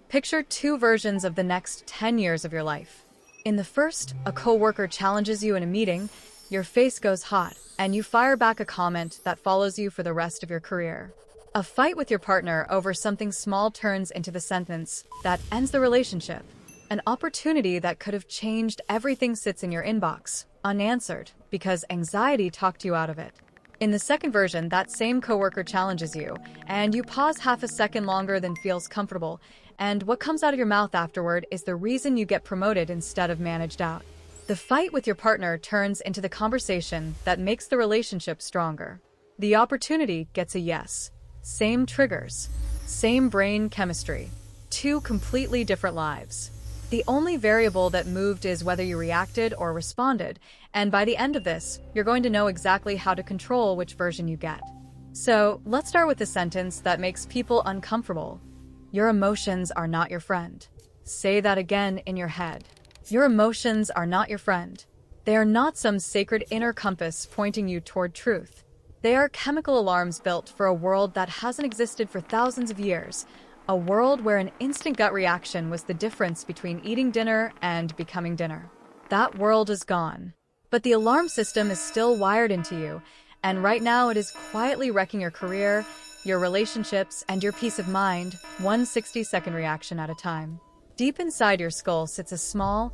Picture two versions of the next 10 years of your life. In the first, a coworker challenges you in a meeting, your face goes hot, and you fire back a comment that follows you for the rest of your career. A fight with your partner over something small turns into the sentence that ends the relationship. An opportunity that could have changed everything sits in your inbox, unanswered, because anxiety talked you out of it. In the second version, that same coworker challenges you, and you pause half a second longer than feels comfortable, and what comes out of your mouth afterward is the reason you get promoted instead of managed out. The fight with your partner turns into the conversation that makes the relationship stronger. The opportunity gets a yes. Same triggers, same brain chemistry, two completely different lives. The only variable that moved is whether you reacted or responded, and by the end of this, you're going to know exactly how to control which version you get. So, let's start with the sentence that makes people uncomfortable. Your emotions are not your friend. Say that again in your head. Your emotions are not your friend. They are not some sacred inner compass pointing you toward truth. They are chemical alarms built for a world that hasn't existed for thousands of years. A world where an instant gut reaction was the difference between eating dinner and becoming dinner. That world is gone. But the alarm system is still wired into you, and right now it is quietly wrecking your career, your relationships, and your peace of mind, one 60-second reaction at a time. Deep inside your skull sits a small,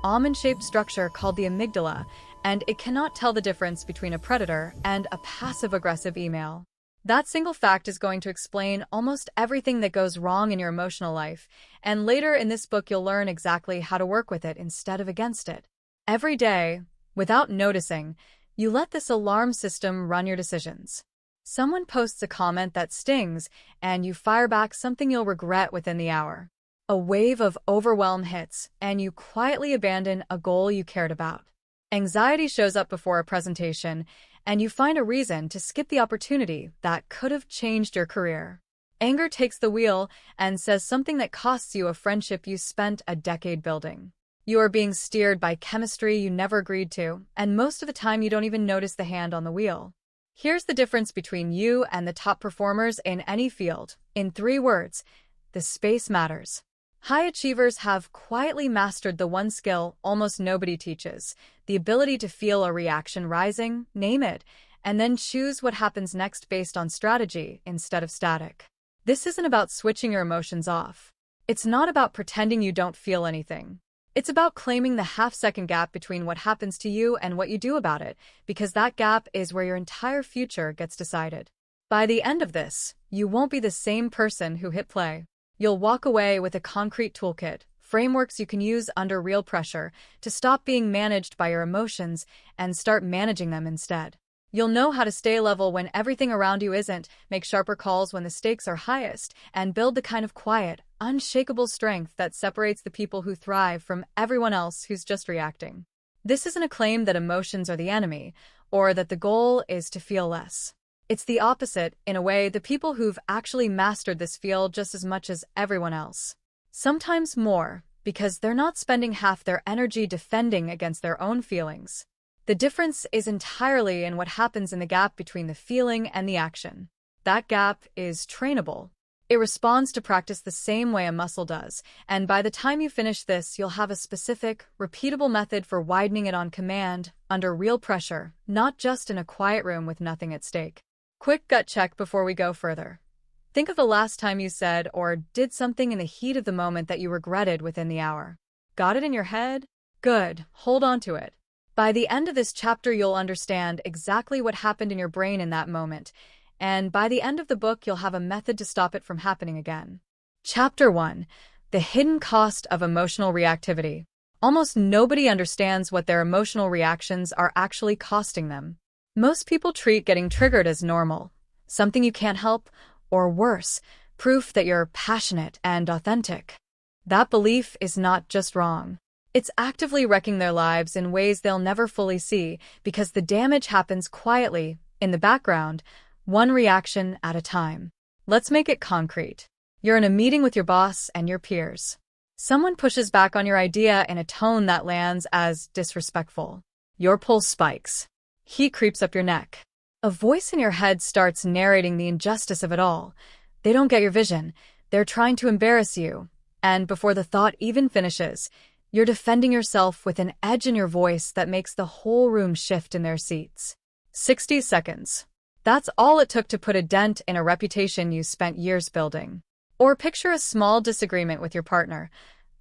almond-shaped structure called the amygdala, and it cannot tell the difference between a predator and a passive-aggressive email. That single fact is going to explain almost everything that goes wrong in your emotional life, and later in this book you'll learn exactly how to work with it instead of against it. Every day, without noticing, you let this alarm system run your decisions. Someone posts a comment that stings, and you fire back something you'll regret within the hour. A wave of overwhelm hits, and you quietly abandon a goal you cared about. Anxiety shows up before a presentation, and you find a reason to skip the opportunity that could have changed your career. Anger takes the wheel and says something that costs you a friendship you spent a decade building. You are being steered by chemistry you never agreed to, and most of the time you don't even notice the hand on the wheel. Here's the difference between you and the top performers in any field. In 3 words, the space matters. High achievers have quietly mastered the one skill almost nobody teaches, the ability to feel a reaction rising, name it, and then choose what happens next based on strategy instead of static. This isn't about switching your emotions off. It's not about pretending you don't feel anything. It's about claiming the half-second gap between what happens to you and what you do about it, because that gap is where your entire future gets decided. By the end of this, you won't be the same person who hit play. You'll walk away with a concrete toolkit, frameworks you can use under real pressure to stop being managed by your emotions and start managing them instead. You'll know how to stay level when everything around you isn't, make sharper calls when the stakes are highest, and build the kind of quiet, unshakable strength that separates the people who thrive from everyone else who's just reacting. This isn't a claim that emotions are the enemy, or that the goal is to feel less. It's the opposite, in a way. The people who've actually mastered this feel just as much as everyone else. Sometimes more, because they're not spending half their energy defending against their own feelings. The difference is entirely in what happens in the gap between the feeling and the action. That gap is trainable. It responds to practice the same way a muscle does, and by the time you finish this, you'll have a specific, repeatable method for widening it on command, under real pressure, not just in a quiet room with nothing at stake. Quick gut check before we go further. Think of the last time you said or did something in the heat of the moment that you regretted within the hour. Got it in your head? Good. Hold on to it. By the end of this chapter, you'll understand exactly what happened in your brain in that moment, and by the end of the book, you'll have a method to stop it from happening again. Chapter 1. The Hidden Cost of Emotional Reactivity. Almost nobody understands what their emotional reactions are actually costing them. Most people treat getting triggered as normal, something you can't help, or worse, proof that you're passionate and authentic. That belief is not just wrong. It's actively wrecking their lives in ways they'll never fully see, because the damage happens quietly, in the background, one reaction at a time. Let's make it concrete. You're in a meeting with your boss and your peers. Someone pushes back on your idea in a tone that lands as disrespectful. Your pulse spikes. Heat creeps up your neck. A voice in your head starts narrating the injustice of it all. They don't get your vision. They're trying to embarrass you. And before the thought even finishes, you're defending yourself with an edge in your voice that makes the whole room shift in their seats. 60 seconds. That's all it took to put a dent in a reputation you spent years building. Or picture a small disagreement with your partner,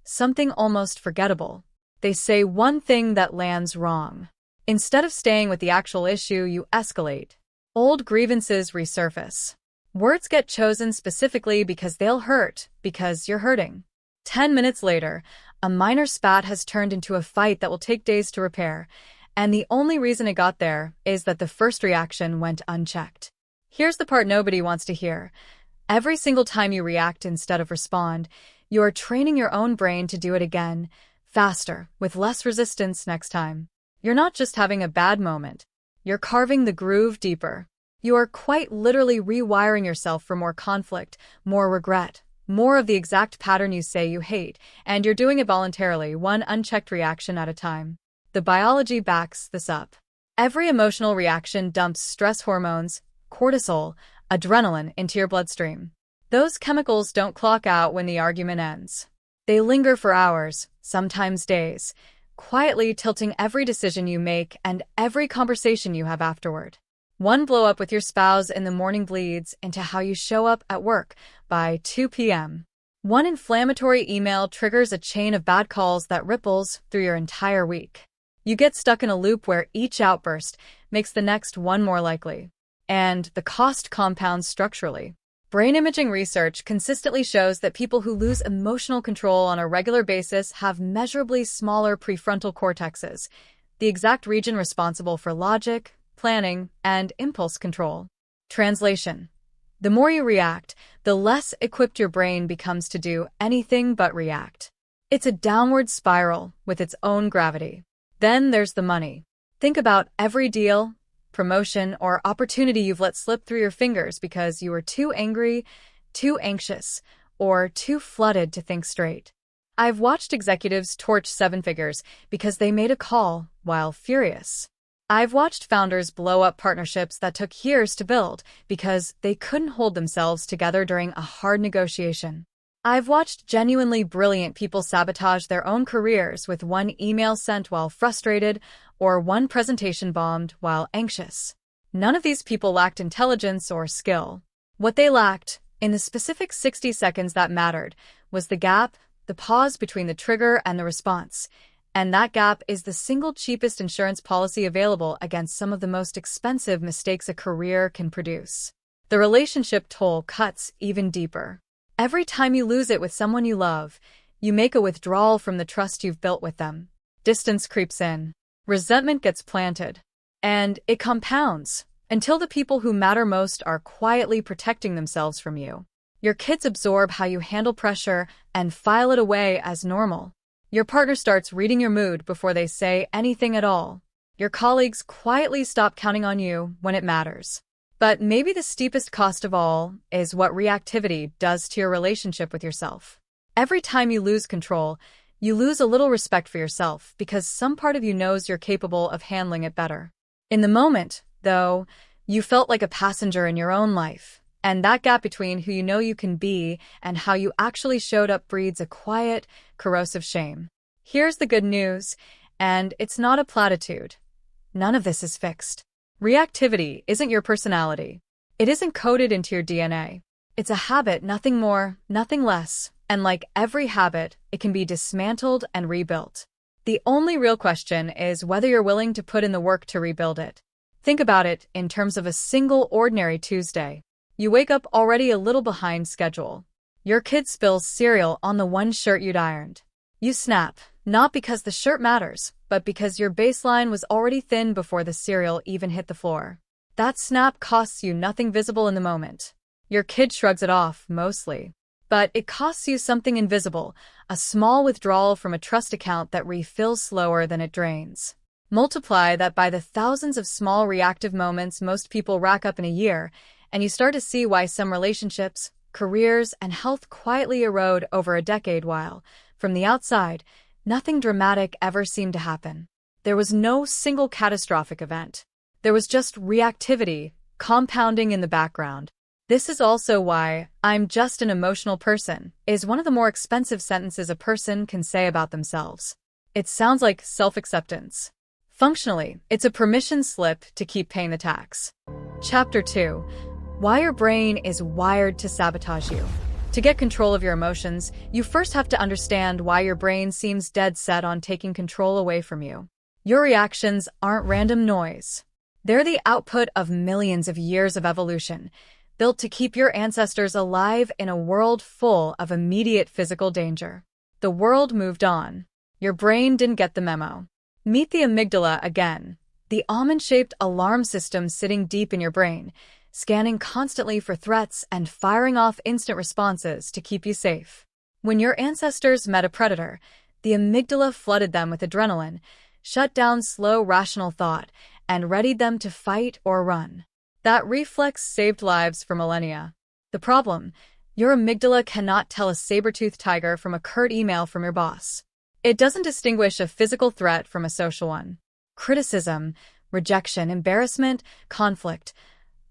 something almost forgettable. They say one thing that lands wrong. Instead of staying with the actual issue, you escalate. Old grievances resurface. Words get chosen specifically because they'll hurt, because you're hurting. 10 minutes later, a minor spat has turned into a fight that will take days to repair, and the only reason it got there is that the first reaction went unchecked. Here's the part nobody wants to hear. Every single time you react instead of respond, you are training your own brain to do it again, faster, with less resistance next time. You're not just having a bad moment. You're carving the groove deeper. You are quite literally rewiring yourself for more conflict, more regret, more of the exact pattern you say you hate, and you're doing it voluntarily, one unchecked reaction at a time. The biology backs this up. Every emotional reaction dumps stress hormones, cortisol, adrenaline into your bloodstream. Those chemicals don't clock out when the argument ends. They linger for hours, sometimes days, quietly tilting every decision you make and every conversation you have afterward. One blow-up with your spouse in the morning bleeds into how you show up at work by 2 p.m. One inflammatory email triggers a chain of bad calls that ripples through your entire week. You get stuck in a loop where each outburst makes the next one more likely. And the cost compounds structurally. Brain imaging research consistently shows that people who lose emotional control on a regular basis have measurably smaller prefrontal cortexes, the exact region responsible for logic, planning, and impulse control. Translation: the more you react, the less equipped your brain becomes to do anything but react. It's a downward spiral with its own gravity. Then there's the money. Think about every deal, promotion, or opportunity you've let slip through your fingers because you were too angry, too anxious, or too flooded to think straight. I've watched executives torch seven figures because they made a call while furious. I've watched founders blow up partnerships that took years to build because they couldn't hold themselves together during a hard negotiation. I've watched genuinely brilliant people sabotage their own careers with one email sent while frustrated or one presentation bombed while anxious. None of these people lacked intelligence or skill. What they lacked, in the specific 60 seconds that mattered, was the gap, the pause between the trigger and the response. And that gap is the single cheapest insurance policy available against some of the most expensive mistakes a career can produce. The relationship toll cuts even deeper. Every time you lose it with someone you love, you make a withdrawal from the trust you've built with them. Distance creeps in. Resentment gets planted. And it compounds until the people who matter most are quietly protecting themselves from you. Your kids absorb how you handle pressure and file it away as normal. Your partner starts reading your mood before they say anything at all. Your colleagues quietly stop counting on you when it matters. But maybe the steepest cost of all is what reactivity does to your relationship with yourself. Every time you lose control, you lose a little respect for yourself because some part of you knows you're capable of handling it better. In the moment, though, you felt like a passenger in your own life. And that gap between who you know you can be and how you actually showed up breeds a quiet, corrosive shame. Here's the good news, and it's not a platitude. None of this is fixed. Reactivity isn't your personality. It isn't coded into your DNA. It's a habit, nothing more, nothing less, and like every habit, it can be dismantled and rebuilt. The only real question is whether you're willing to put in the work to rebuild it. Think about it in terms of a single ordinary Tuesday. You wake up already a little behind schedule. Your kid spills cereal on the one shirt you'd ironed. You snap, not because the shirt matters, but because your baseline was already thin before the cereal even hit the floor. That snap costs you nothing visible in the moment. Your kid shrugs it off, mostly. But it costs you something invisible, a small withdrawal from a trust account that refills slower than it drains. Multiply that by the thousands of small reactive moments most people rack up in a year, and you start to see why some relationships, careers, and health quietly erode over a decade while, from the outside, nothing dramatic ever seemed to happen. There was no single catastrophic event. There was just reactivity, compounding in the background. This is also why "I'm just an emotional person" is one of the more expensive sentences a person can say about themselves. It sounds like self-acceptance. Functionally, it's a permission slip to keep paying the tax. Chapter 2. Why your brain is wired to sabotage you. To get control of your emotions, you first have to understand why your brain seems dead set on taking control away from you. Your reactions aren't random noise. They're the output of millions of years of evolution, built to keep your ancestors alive in a world full of immediate physical danger. The world moved on. Your brain didn't get the memo. Meet the amygdala again, the almond-shaped alarm system sitting deep in your brain, scanning constantly for threats and firing off instant responses to keep you safe. When your ancestors met a predator, the amygdala flooded them with adrenaline, shut down slow, rational thought, and readied them to fight or run. That reflex saved lives for millennia. The problem: your amygdala cannot tell a saber-toothed tiger from a curt email from your boss. It doesn't distinguish a physical threat from a social one. Criticism, rejection, embarrassment, conflict,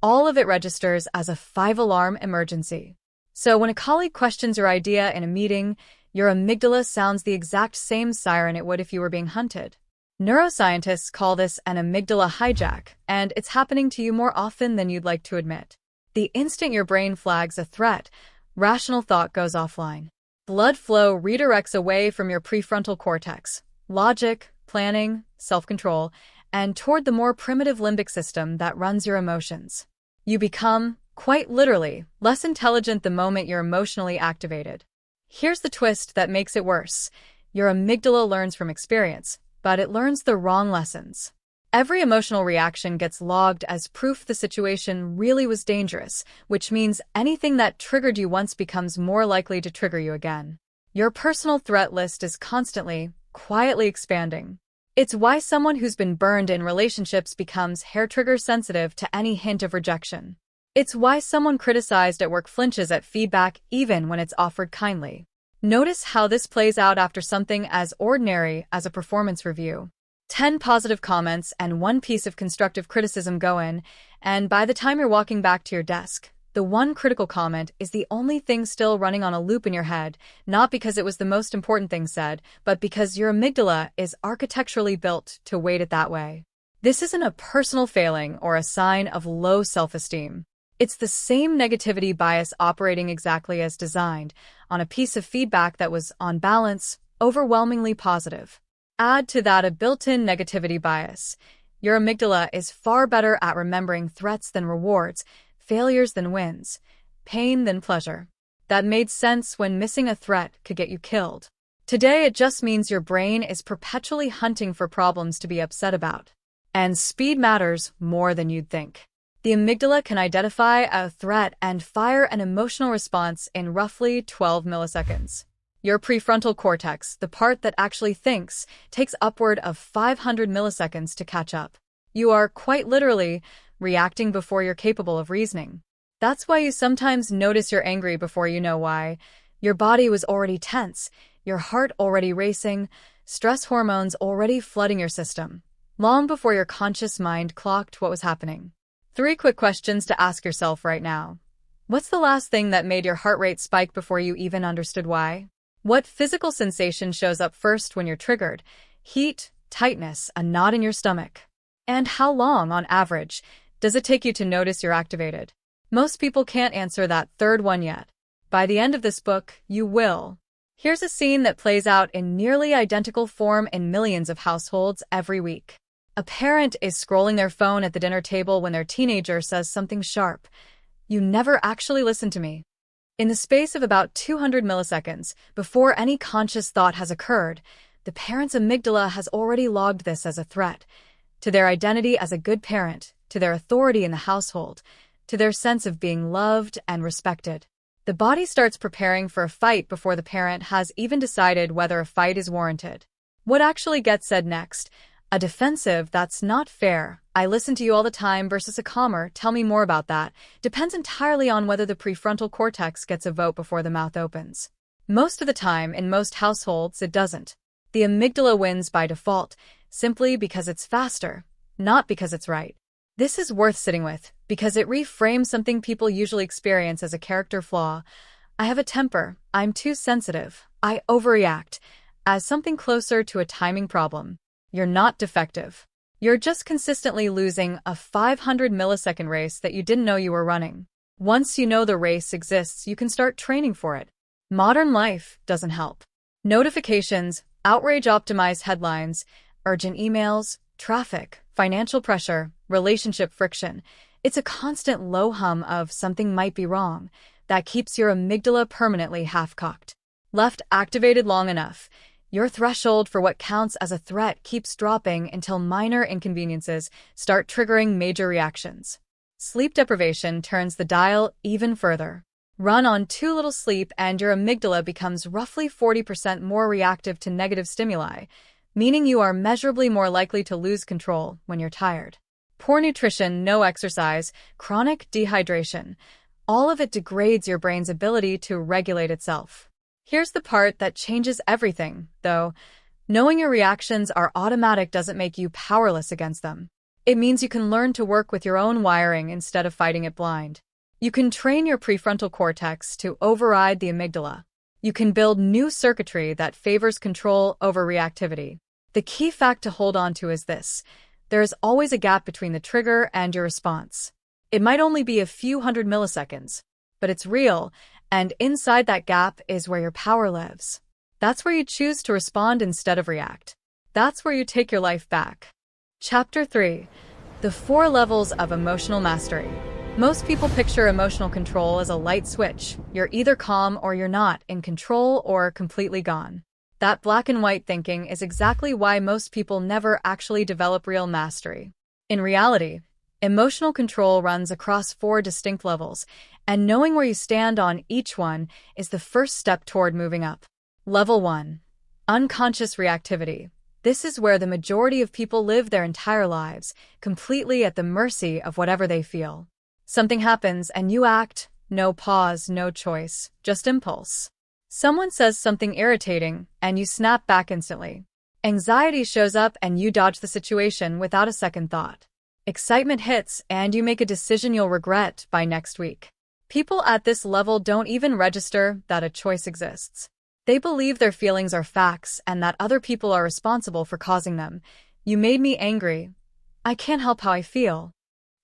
all of it registers as a 5-alarm emergency. So when a colleague questions your idea in a meeting, your amygdala sounds the exact same siren it would if you were being hunted. Neuroscientists call this an amygdala hijack, and it's happening to you more often than you'd like to admit. The instant your brain flags a threat, rational thought goes offline. Blood flow redirects away from your prefrontal cortex, logic, planning, self-control, and toward the more primitive limbic system that runs your emotions. You become, quite literally, less intelligent the moment you're emotionally activated. Here's the twist that makes it worse. Your amygdala learns from experience, but it learns the wrong lessons. Every emotional reaction gets logged as proof the situation really was dangerous, which means anything that triggered you once becomes more likely to trigger you again. Your personal threat list is constantly, quietly expanding. It's why someone who's been burned in relationships becomes hair-trigger sensitive to any hint of rejection. It's why someone criticized at work flinches at feedback even when it's offered kindly. Notice how this plays out after something as ordinary as a performance review. 10 positive comments and 1 piece of constructive criticism go in, and by the time you're walking back to your desk, the one critical comment is the only thing still running on a loop in your head, not because it was the most important thing said, but because your amygdala is architecturally built to weight it that way. This isn't a personal failing or a sign of low self-esteem. It's the same negativity bias operating exactly as designed on a piece of feedback that was, on balance, overwhelmingly positive. Add to that a built-in negativity bias. Your amygdala is far better at remembering threats than rewards, failures than wins, pain than pleasure. That made sense when missing a threat could get you killed. Today it just means your brain is perpetually hunting for problems to be upset about. And speed matters more than you'd think. The amygdala can identify a threat and fire an emotional response in roughly 12 milliseconds. Your prefrontal cortex, the part that actually thinks, takes upward of 500 milliseconds to catch up. You are, quite literally, reacting before you're capable of reasoning. That's why you sometimes notice you're angry before you know why. Your body was already tense, your heart already racing, stress hormones already flooding your system, long before your conscious mind clocked what was happening. 3 quick questions to ask yourself right now. What's the last thing that made your heart rate spike before you even understood why? What physical sensation shows up first when you're triggered? Heat, tightness, a knot in your stomach. And how long, on average, does it take you to notice you're activated? Most people can't answer that third one yet. By the end of this book, you will. Here's a scene that plays out in nearly identical form in millions of households every week. A parent is scrolling their phone at the dinner table when their teenager says something sharp. "You never actually listened to me." In the space of about 200 milliseconds, before any conscious thought has occurred, the parent's amygdala has already logged this as a threat to their identity as a good parent, to their authority in the household, to their sense of being loved and respected. The body starts preparing for a fight before the parent has even decided whether a fight is warranted. What actually gets said next? A defensive "that's not fair, I listen to you all the time" versus a calmer "tell me more about that" depends entirely on whether the prefrontal cortex gets a vote before the mouth opens. Most of the time, in most households, it doesn't. The amygdala wins by default, simply because it's faster, not because it's right. This is worth sitting with because it reframes something people usually experience as a character flaw. I have a temper, I'm too sensitive, I overreact, as something closer to a timing problem. You're not defective. You're just consistently losing a 500-millisecond race that you didn't know you were running. Once you know the race exists, you can start training for it. Modern life doesn't help. Notifications, outrage-optimized headlines, urgent emails, traffic, financial pressure, relationship friction. It's a constant low hum of something might be wrong that keeps your amygdala permanently half-cocked. Left activated long enough, your threshold for what counts as a threat keeps dropping until minor inconveniences start triggering major reactions. Sleep deprivation turns the dial even further. Run on too little sleep and your amygdala becomes roughly 40% more reactive to negative stimuli, meaning you are measurably more likely to lose control when you're tired. Poor nutrition, no exercise, chronic dehydration. All of it degrades your brain's ability to regulate itself. Here's the part that changes everything, though. Knowing your reactions are automatic doesn't make you powerless against them. It means you can learn to work with your own wiring instead of fighting it blind. You can train your prefrontal cortex to override the amygdala. You can build new circuitry that favors control over reactivity. The key fact to hold on to is this: there is always a gap between the trigger and your response. It might only be a few hundred milliseconds, but it's real, and inside that gap is where your power lives. That's where you choose to respond instead of react. That's where you take your life back. Chapter 3. The 4 Levels of Emotional Mastery. Most people picture emotional control as a light switch. You're either calm or you're not, in control or completely gone. That black and white thinking is exactly why most people never actually develop real mastery. In reality, emotional control runs across 4 distinct levels, and knowing where you stand on each one is the first step toward moving up. Level 1. Unconscious reactivity. This is where the majority of people live their entire lives, completely at the mercy of whatever they feel. Something happens and you act. No pause, no choice, just impulse. Someone says something irritating, and you snap back instantly. Anxiety shows up and you dodge the situation without a second thought. Excitement hits and you make a decision you'll regret by next week. People at this level don't even register that a choice exists. They believe their feelings are facts and that other people are responsible for causing them. You made me angry. I can't help how I feel.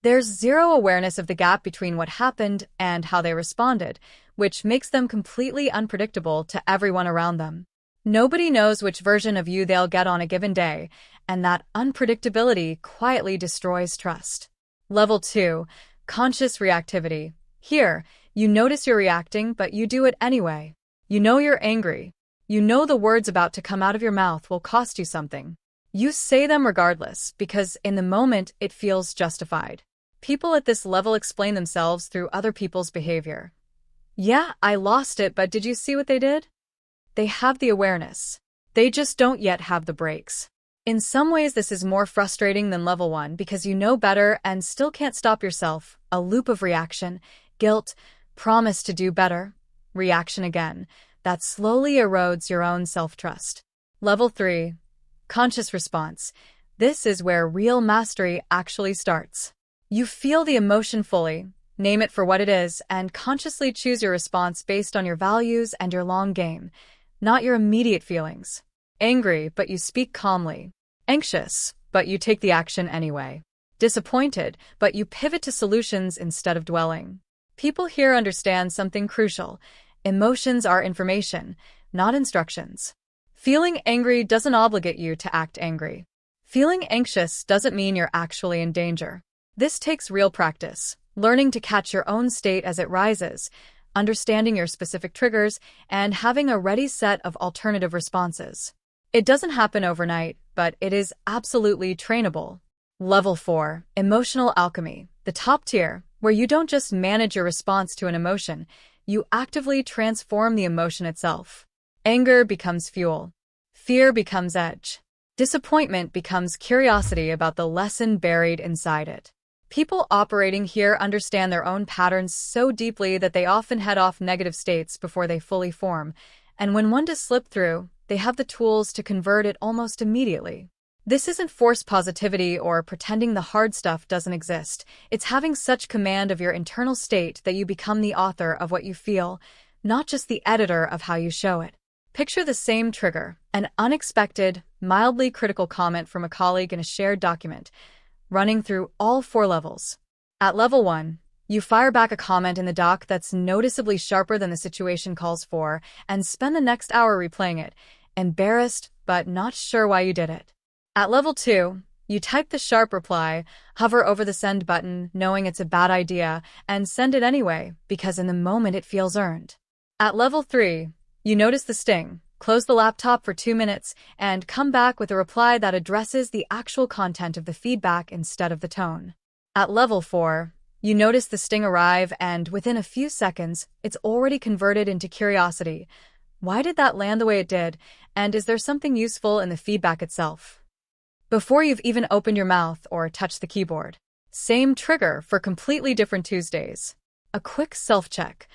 There's zero awareness of the gap between what happened and how they responded, which makes them completely unpredictable to everyone around them. Nobody knows which version of you they'll get on a given day, and that unpredictability quietly destroys trust. Level 2. Conscious reactivity. Here, you notice you're reacting, but you do it anyway. You know you're angry. You know the words about to come out of your mouth will cost you something. You say them regardless, because in the moment it feels justified. People at this level explain themselves through other people's behavior. Yeah, I lost it, but did you see what they did? They have the awareness. They just don't yet have the brakes. In some ways, this is more frustrating than level 1 because you know better and still can't stop yourself. A loop of reaction, guilt, promise to do better, reaction again. That slowly erodes your own self-trust. Level 3. Conscious response. This is where real mastery actually starts. You feel the emotion fully, name it for what it is, and consciously choose your response based on your values and your long game, not your immediate feelings. Angry, but you speak calmly. Anxious, but you take the action anyway. Disappointed, but you pivot to solutions instead of dwelling. People here understand something crucial. Emotions are information, not instructions. Feeling angry doesn't obligate you to act angry. Feeling anxious doesn't mean you're actually in danger. This takes real practice, learning to catch your own state as it rises, understanding your specific triggers, and having a ready set of alternative responses. It doesn't happen overnight, but it is absolutely trainable. Level 4. Emotional alchemy. The top tier, where you don't just manage your response to an emotion, you actively transform the emotion itself. Anger becomes fuel. Fear becomes edge. Disappointment becomes curiosity about the lesson buried inside it. People operating here understand their own patterns so deeply that they often head off negative states before they fully form, and when one does slip through, they have the tools to convert it almost immediately. This isn't forced positivity or pretending the hard stuff doesn't exist. It's having such command of your internal state that you become the author of what you feel, not just the editor of how you show it. Picture the same trigger, an unexpected, mildly critical comment from a colleague in a shared document, running through all 4 levels. At level 1, you fire back a comment in the doc that's noticeably sharper than the situation calls for and spend the next hour replaying it, embarrassed but not sure why you did it. At level 2, you type the sharp reply, hover over the send button knowing it's a bad idea, and send it anyway because in the moment it feels earned. At level 3, you notice the sting, close the laptop for 2 minutes, and come back with a reply that addresses the actual content of the feedback instead of the tone. At level 4, you notice the sting arrive, and within a few seconds, it's already converted into curiosity. Why did that land the way it did, and is there something useful in the feedback itself? Before you've even opened your mouth or touched the keyboard. Same trigger for completely different Tuesdays. A quick self-check.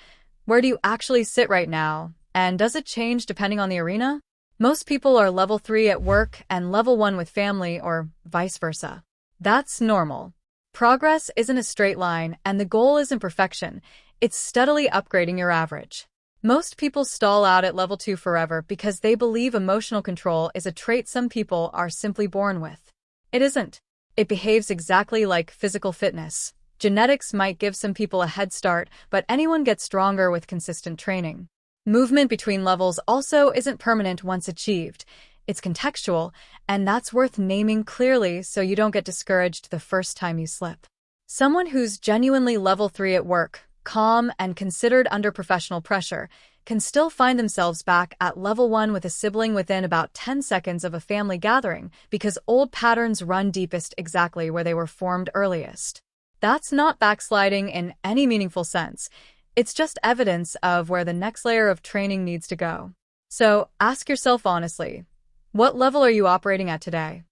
Where do you actually sit right now? And does it change depending on the arena? Most people are level 3 at work and level 1 with family, or vice versa. That's normal. Progress isn't a straight line, and the goal isn't perfection. It's steadily upgrading your average. Most people stall out at level 2 forever because they believe emotional control is a trait some people are simply born with. It isn't. It behaves exactly like physical fitness. Genetics might give some people a head start, but anyone gets stronger with consistent training. Movement between levels also isn't permanent once achieved. It's contextual, and that's worth naming clearly so you don't get discouraged the first time you slip. Someone who's genuinely level 3 at work, calm and considered under professional pressure, can still find themselves back at level 1 with a sibling within about 10 seconds of a family gathering because old patterns run deepest exactly where they were formed earliest. That's not backsliding in any meaningful sense. It's just evidence of where the next layer of training needs to go. So ask yourself honestly, what level are you operating at today?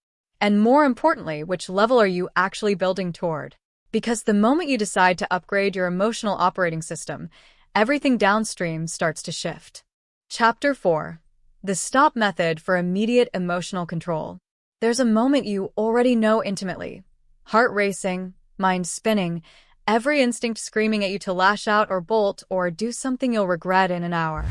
And more importantly, which level are you actually building toward? Because the moment you decide to upgrade your emotional operating system, everything downstream starts to shift. Chapter 4. The Stop Method for Immediate Emotional Control. There's a moment you already know intimately. Heart racing, mind spinning, every instinct screaming at you to lash out or bolt or do something you'll regret in an hour.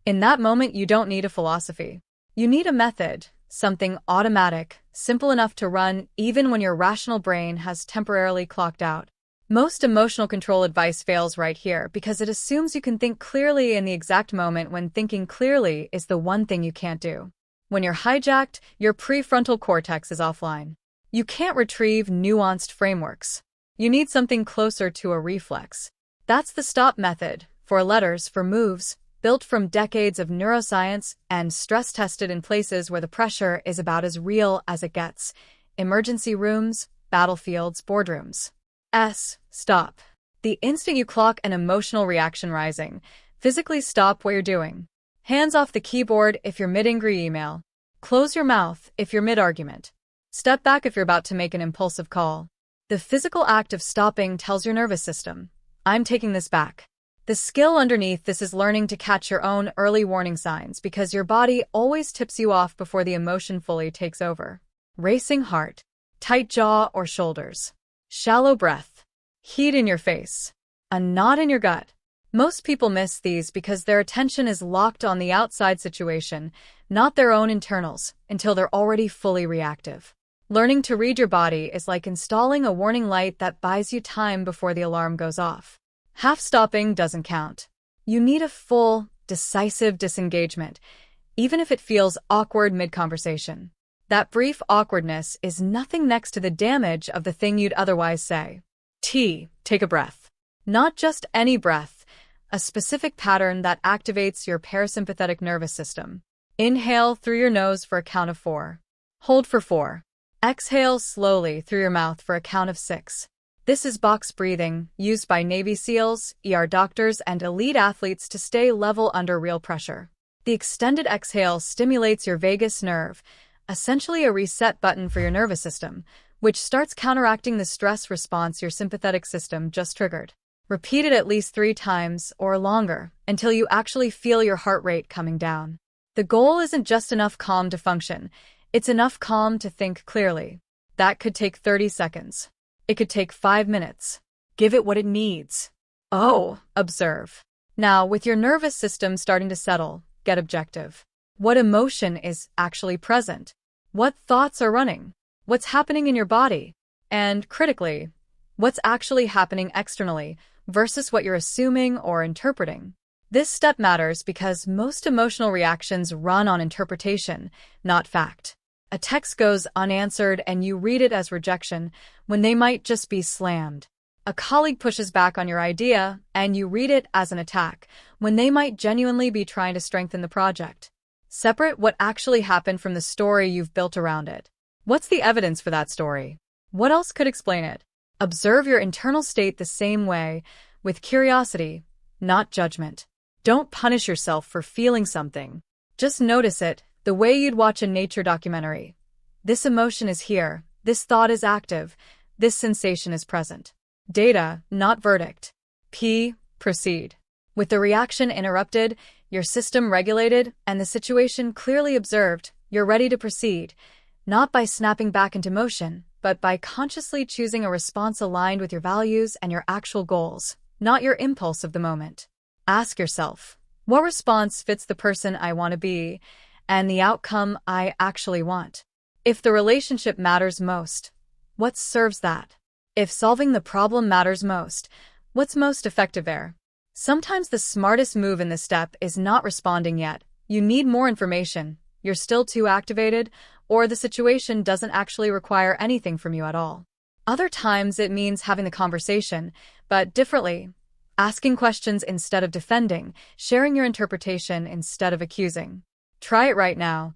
In that moment, you don't need a philosophy. You need a method, something automatic, simple enough to run even when your rational brain has temporarily clocked out. Most emotional control advice fails right here because it assumes you can think clearly in the exact moment when thinking clearly is the one thing you can't do. When you're hijacked, your prefrontal cortex is offline. You can't retrieve nuanced frameworks. You need something closer to a reflex. That's the stop method, 4 letters for moves, built from decades of neuroscience and stress-tested in places where the pressure is about as real as it gets. Emergency rooms, battlefields, boardrooms. Stop. The instant you clock an emotional reaction rising, physically stop what you're doing. Hands off the keyboard if you're mid-angry email. Close your mouth if you're mid-argument. Step back if you're about to make an impulsive call. The physical act of stopping tells your nervous system, I'm taking this back. The skill underneath this is learning to catch your own early warning signs because your body always tips you off before the emotion fully takes over. Racing heart, tight jaw or shoulders, shallow breath, heat in your face, a knot in your gut. Most people miss these because their attention is locked on the outside situation, not their own internals, until they're already fully reactive. Learning to read your body is like installing a warning light that buys you time before the alarm goes off. Half stopping doesn't count. You need a full, decisive disengagement, even if it feels awkward mid-conversation. That brief awkwardness is nothing next to the damage of the thing you'd otherwise say. Take a breath. Not just any breath, a specific pattern that activates your parasympathetic nervous system. Inhale through your nose for a count of 4. Hold for 4. Exhale slowly through your mouth for a count of 6. This is box breathing, used by Navy SEALs, ER doctors, and elite athletes to stay level under real pressure. The extended exhale stimulates your vagus nerve, essentially a reset button for your nervous system, which starts counteracting the stress response your sympathetic system just triggered. Repeat it at least 3 times or longer until you actually feel your heart rate coming down. The goal isn't just enough calm to function. It's enough calm to think clearly. That could take 30 seconds. It could take 5 minutes. Give it what it needs. Oh, observe. Now, with your nervous system starting to settle, get objective. What emotion is actually present? What thoughts are running? What's happening in your body? And critically, what's actually happening externally versus what you're assuming or interpreting? This step matters because most emotional reactions run on interpretation, not fact. A text goes unanswered and you read it as rejection when they might just be slammed. A colleague pushes back on your idea and you read it as an attack when they might genuinely be trying to strengthen the project. Separate what actually happened from the story you've built around it. What's the evidence for that story? What else could explain it? Observe your internal state the same way, with curiosity, not judgment. Don't punish yourself for feeling something. Just notice it, the way you'd watch a nature documentary. This emotion is here, this thought is active, this sensation is present. Data, not verdict. P. Proceed. With the reaction interrupted, your system regulated, and the situation clearly observed, you're ready to proceed, not by snapping back into motion, but by consciously choosing a response aligned with your values and your actual goals, not your impulse of the moment. Ask yourself, what response fits the person I want to be and the outcome I actually want? If the relationship matters most, what serves that? If solving the problem matters most, what's most effective there? Sometimes the smartest move in this step is not responding yet. You need more information, you're still too activated, or the situation doesn't actually require anything from you at all. Other times it means having the conversation, but differently. Asking questions instead of defending, sharing your interpretation instead of accusing. Try it right now.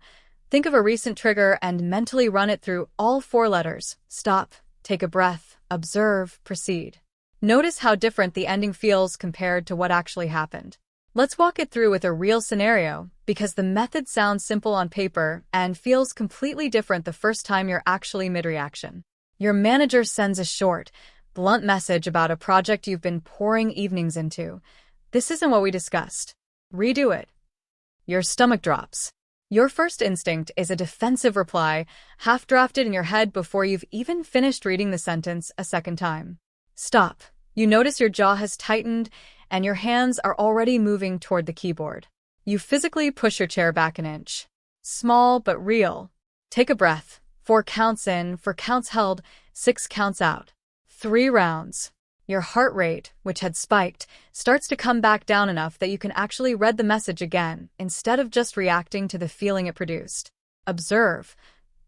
Think of a recent trigger and mentally run it through all 4 letters. Stop, take a breath, observe, proceed. Notice how different the ending feels compared to what actually happened. Let's walk it through with a real scenario, because the method sounds simple on paper and feels completely different the first time you're actually mid-reaction. Your manager sends a short, blunt message about a project you've been pouring evenings into. This isn't what we discussed. Redo it. Your stomach drops. Your first instinct is a defensive reply, half-drafted in your head before you've even finished reading the sentence a second time. Stop. You notice your jaw has tightened and your hands are already moving toward the keyboard. You physically push your chair back an inch. Small but real. Take a breath. 4 counts in, 4 counts held, 6 counts out. 3 rounds. Your heart rate, which had spiked, starts to come back down enough that you can actually read the message again instead of just reacting to the feeling it produced. Observe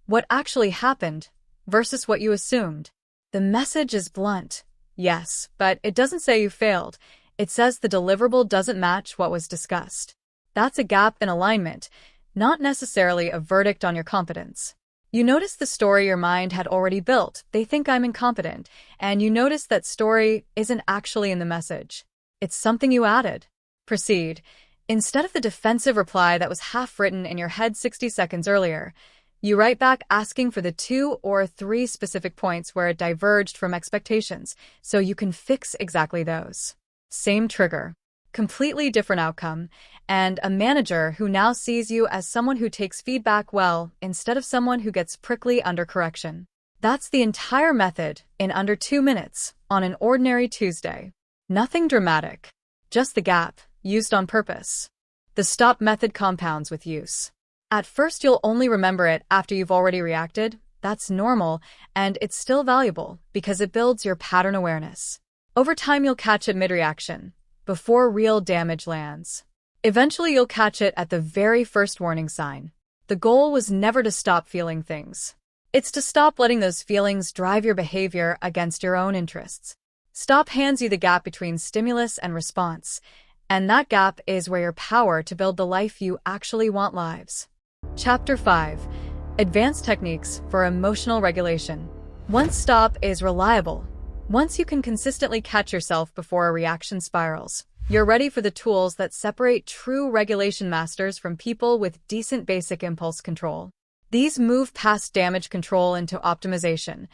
what actually happened versus what you assumed. The message is blunt, yes, but it doesn't say you failed. It says the deliverable doesn't match what was discussed. That's a gap in alignment, not necessarily a verdict on your competence. You notice the story your mind had already built. They think I'm incompetent. And you notice that story isn't actually in the message. It's something you added. Proceed. Instead of the defensive reply that was half written in your head 60 seconds earlier, you write back asking for the 2 or 3 specific points where it diverged from expectations, so you can fix exactly those. Same trigger. Completely different outcome, and a manager who now sees you as someone who takes feedback well instead of someone who gets prickly under correction. That's the entire method in under 2 minutes on an ordinary Tuesday. Nothing dramatic, just the gap, used on purpose. The stop method compounds with use. At first you'll only remember it after you've already reacted. That's normal, and it's still valuable because it builds your pattern awareness. Over time you'll catch it mid-reaction, before real damage lands. Eventually you'll catch it at the very first warning sign. The goal was never to stop feeling things. It's to stop letting those feelings drive your behavior against your own interests. Stop hands you the gap between stimulus and response, and that gap is where your power to build the life you actually want lives. Chapter 5. Advanced Techniques for Emotional Regulation. Once stop is reliable. Once you can consistently catch yourself before a reaction spirals, you're ready for the tools that separate true regulation masters from people with decent basic impulse control. These move past damage control into optimization,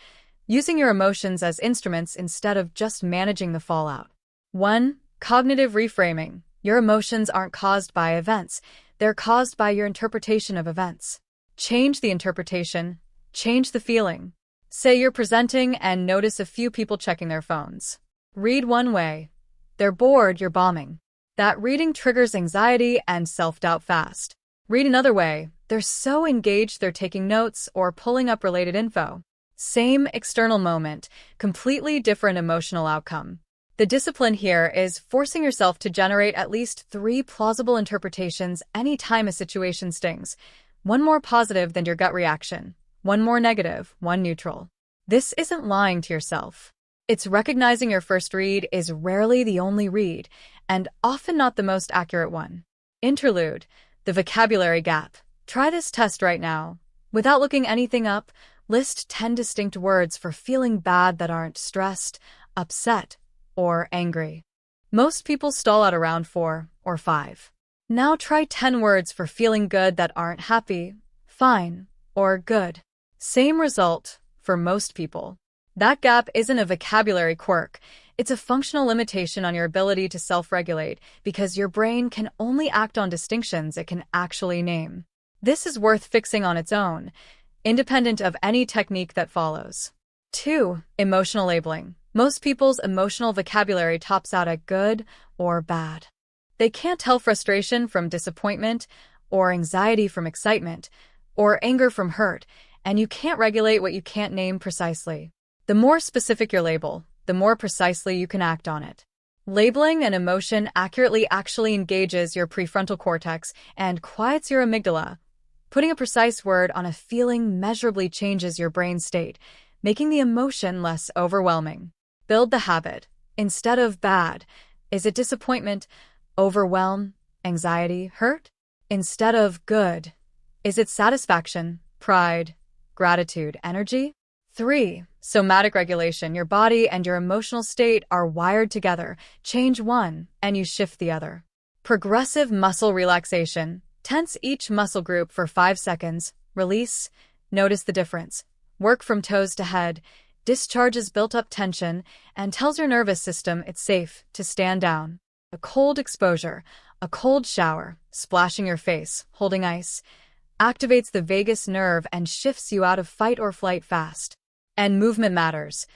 using your emotions as instruments instead of just managing the fallout. 1. Cognitive reframing. Your emotions aren't caused by events, they're caused by your interpretation of events. Change the interpretation, change the feeling. Say you're presenting and notice a few people checking their phones. Read one way. They're bored, you're bombing. That reading triggers anxiety and self-doubt fast. Read another way. They're so engaged they're taking notes or pulling up related info. Same external moment, completely different emotional outcome. The discipline here is forcing yourself to generate at least 3 plausible interpretations anytime a situation stings. One more positive than your gut reaction, one more negative, one neutral. This isn't lying to yourself. It's recognizing your first read is rarely the only read, and often not the most accurate one. Interlude, the vocabulary gap. Try this test right now. Without looking anything up, list 10 distinct words for feeling bad that aren't stressed, upset, or angry. Most people stall at around 4 or 5. Now try 10 words for feeling good that aren't happy, fine, or good. Same result for most people. That gap isn't a vocabulary quirk. It's a functional limitation on your ability to self-regulate because your brain can only act on distinctions it can actually name. This is worth fixing on its own, independent of any technique that follows. 2. Emotional labeling. Most people's emotional vocabulary tops out at good or bad. They can't tell frustration from disappointment, or anxiety from excitement, or anger from hurt, and you can't regulate what you can't name precisely. The more specific your label, the more precisely you can act on it. Labeling an emotion accurately actually engages your prefrontal cortex and quiets your amygdala. Putting a precise word on a feeling measurably changes your brain state, making the emotion less overwhelming. Build the habit. Instead of bad, is it disappointment, overwhelm, anxiety, hurt? Instead of good, is it satisfaction, pride, gratitude, energy? 3. Somatic regulation. Your body and your emotional state are wired together. Change one, and you shift the other. Progressive muscle relaxation. Tense each muscle group for 5 seconds. Release. Notice the difference. Work from toes to head. Discharges built-up tension and tells your nervous system it's safe to stand down. A cold exposure, a cold shower, splashing your face, holding ice, activates the vagus nerve and shifts you out of fight or flight fast. And movement matters.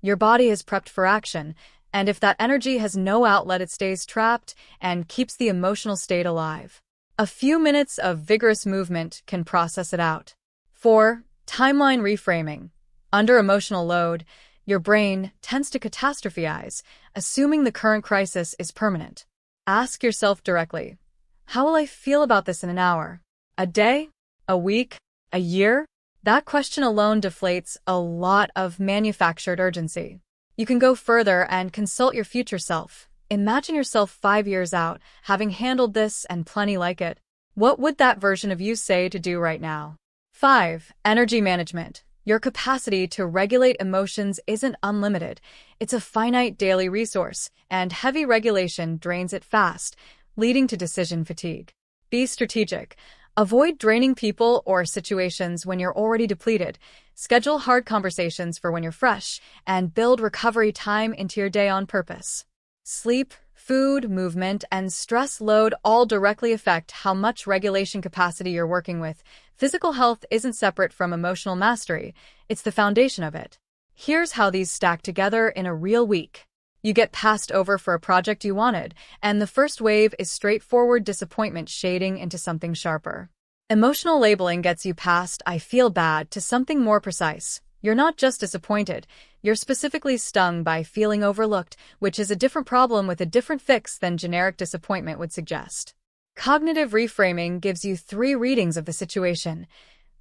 Your body is prepped for action, and if that energy has no outlet, it stays trapped and keeps the emotional state alive. A few minutes of vigorous movement can process it out. 4. Timeline reframing. Under emotional load, your brain tends to catastrophize, assuming the current crisis is permanent. Ask yourself directly, how will I feel about this in an hour? A day? A week? A year? That question alone deflates a lot of manufactured urgency. You can go further and consult your future self. Imagine yourself 5 years out, having handled this and plenty like it. What would that version of you say to do right now? 5. Energy management. Your capacity to regulate emotions isn't unlimited. It's a finite daily resource, and heavy regulation drains it fast, leading to decision fatigue. Be strategic. Avoid draining people or situations when you're already depleted. Schedule hard conversations for when you're fresh, and build recovery time into your day on purpose. Sleep, food, movement, and stress load all directly affect how much regulation capacity you're working with. Physical health isn't separate from emotional mastery. It's the foundation of it. Here's how these stack together in a real week. You get passed over for a project you wanted, and the first wave is straightforward disappointment shading into something sharper. Emotional labeling gets you past "I feel bad" to something more precise. You're not just disappointed, you're specifically stung by feeling overlooked, which is a different problem with a different fix than generic disappointment would suggest. Cognitive reframing gives you 3 readings of the situation.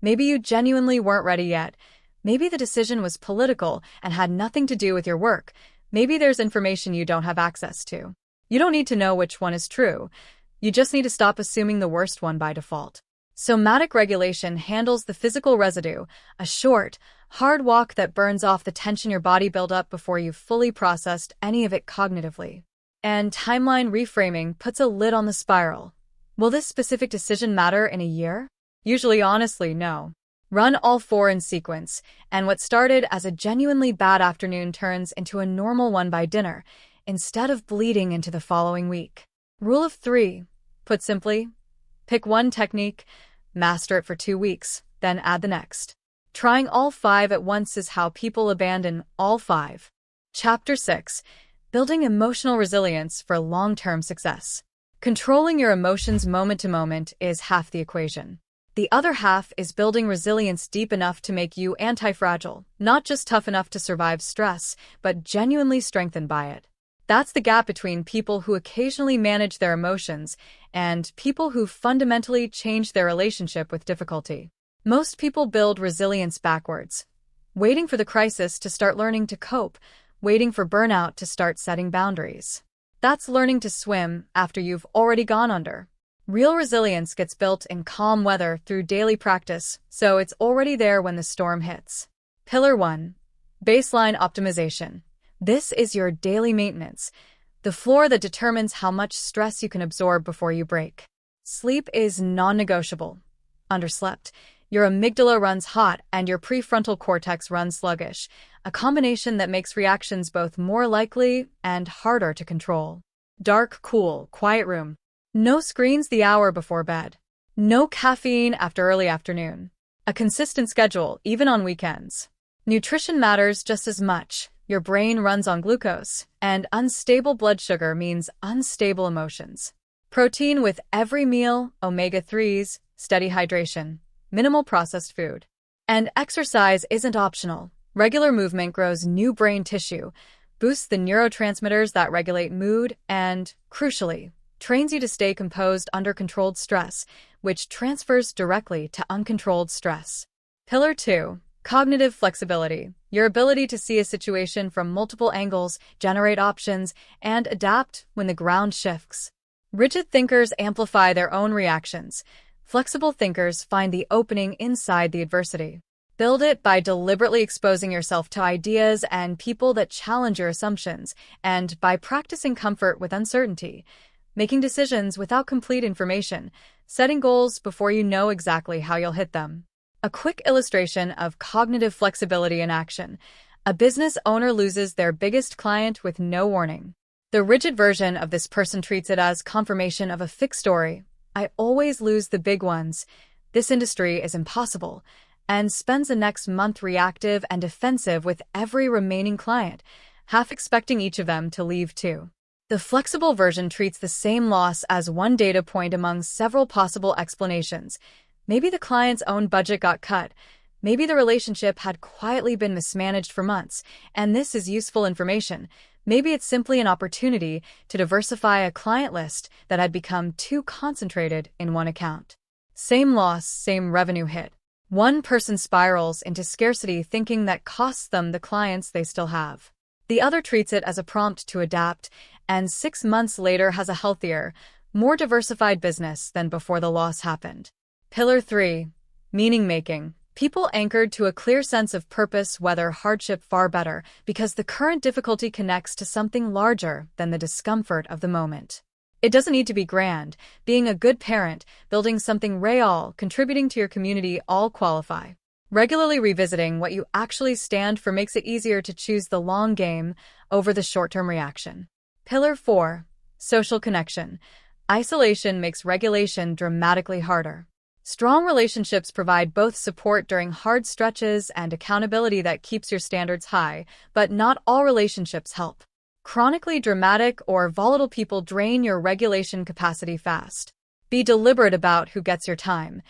Maybe you genuinely weren't ready yet. Maybe the decision was political and had nothing to do with your work. Maybe there's information you don't have access to. You don't need to know which one is true. You just need to stop assuming the worst one by default. Somatic regulation handles the physical residue, a short, hard walk that burns off the tension your body built up before you've fully processed any of it cognitively. And timeline reframing puts a lid on the spiral. Will this specific decision matter in a year? Usually, honestly, no. Run all 4 in sequence, and what started as a genuinely bad afternoon turns into a normal one by dinner, instead of bleeding into the following week. Rule of 3. Put simply, pick one technique, master it for 2 weeks, then add the next. Trying all 5 at once is how people abandon all 5. Chapter 6. Building emotional resilience for long-term success. Controlling your emotions moment to moment is half the equation. The other half is building resilience deep enough to make you anti-fragile, not just tough enough to survive stress, but genuinely strengthened by it. That's the gap between people who occasionally manage their emotions and people who fundamentally change their relationship with difficulty. Most people build resilience backwards, waiting for the crisis to start learning to cope, waiting for burnout to start setting boundaries. That's learning to swim after you've already gone under. Real resilience gets built in calm weather through daily practice, so it's already there when the storm hits. Pillar 1. Baseline optimization. This is your daily maintenance, the floor that determines how much stress you can absorb before you break. Sleep is non-negotiable. Underslept, your amygdala runs hot and your prefrontal cortex runs sluggish, a combination that makes reactions both more likely and harder to control. Dark, cool, quiet room. No screens the hour before bed. No caffeine after early afternoon. A consistent schedule, even on weekends. Nutrition matters just as much. Your brain runs on glucose, and unstable blood sugar means unstable emotions. Protein with every meal, omega-3s, steady hydration, minimal processed food. And exercise isn't optional. Regular movement grows new brain tissue, boosts the neurotransmitters that regulate mood, and, crucially, trains you to stay composed under controlled stress, which transfers directly to uncontrolled stress. Pillar 2. Cognitive flexibility. Your ability to see a situation from multiple angles, generate options, and adapt when the ground shifts. Rigid thinkers amplify their own reactions. Flexible thinkers find the opening inside the adversity. Build it by deliberately exposing yourself to ideas and people that challenge your assumptions, and by practicing comfort with uncertainty, making decisions without complete information, setting goals before you know exactly how you'll hit them. A quick illustration of cognitive flexibility in action. A business owner loses their biggest client with no warning. The rigid version of this person treats it as confirmation of a fixed story. I always lose the big ones. This industry is impossible. And spends the next month reactive and defensive with every remaining client, half expecting each of them to leave too. The flexible version treats the same loss as one data point among several possible explanations. Maybe the client's own budget got cut. Maybe the relationship had quietly been mismanaged for months, and this is useful information. Maybe it's simply an opportunity to diversify a client list that had become too concentrated in one account. Same loss, same revenue hit. One person spirals into scarcity thinking that costs them the clients they still have. The other treats it as a prompt to adapt, and 6 months later has a healthier, more diversified business than before the loss happened. Pillar 3. Meaning-making. People anchored to a clear sense of purpose weather hardship far better because the current difficulty connects to something larger than the discomfort of the moment. It doesn't need to be grand. Being a good parent, building something real, contributing to your community all qualify. Regularly revisiting what you actually stand for makes it easier to choose the long game over the short-term reaction. Pillar 4. Social connection. Isolation makes regulation dramatically harder. Strong relationships provide both support during hard stretches and accountability that keeps your standards high, but not all relationships help. Chronically dramatic or volatile people drain your regulation capacity fast. Be deliberate about who gets your time.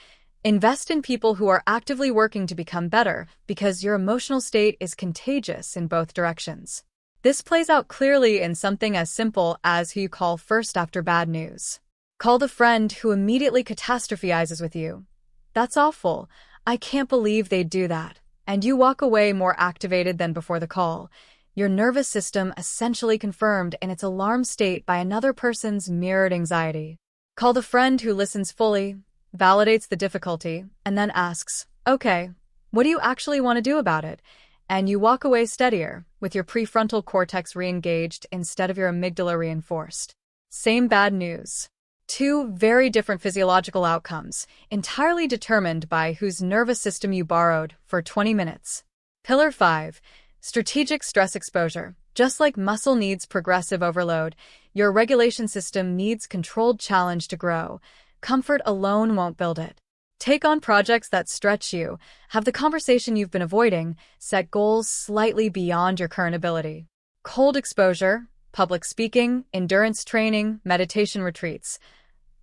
Invest in people who are actively working to become better because your emotional state is contagious in both directions. This plays out clearly in something as simple as who you call first after bad news. Call the friend who immediately catastrophizes with you. That's awful. I can't believe they'd do that. And you walk away more activated than before the call. Your nervous system essentially confirmed in its alarm state by another person's mirrored anxiety. Call the friend who listens fully, validates the difficulty, and then asks, okay, what do you actually want to do about it? And you walk away steadier, with your prefrontal cortex re-engaged instead of your amygdala reinforced. Same bad news. 2 very different physiological outcomes, entirely determined by whose nervous system you borrowed for 20 minutes. Pillar 5. Strategic stress exposure. Just like muscle needs progressive overload, your regulation system needs controlled challenge to grow. Comfort alone won't build it. Take on projects that stretch you, have the conversation you've been avoiding, set goals slightly beyond your current ability. Cold exposure, public speaking, endurance training, meditation retreats.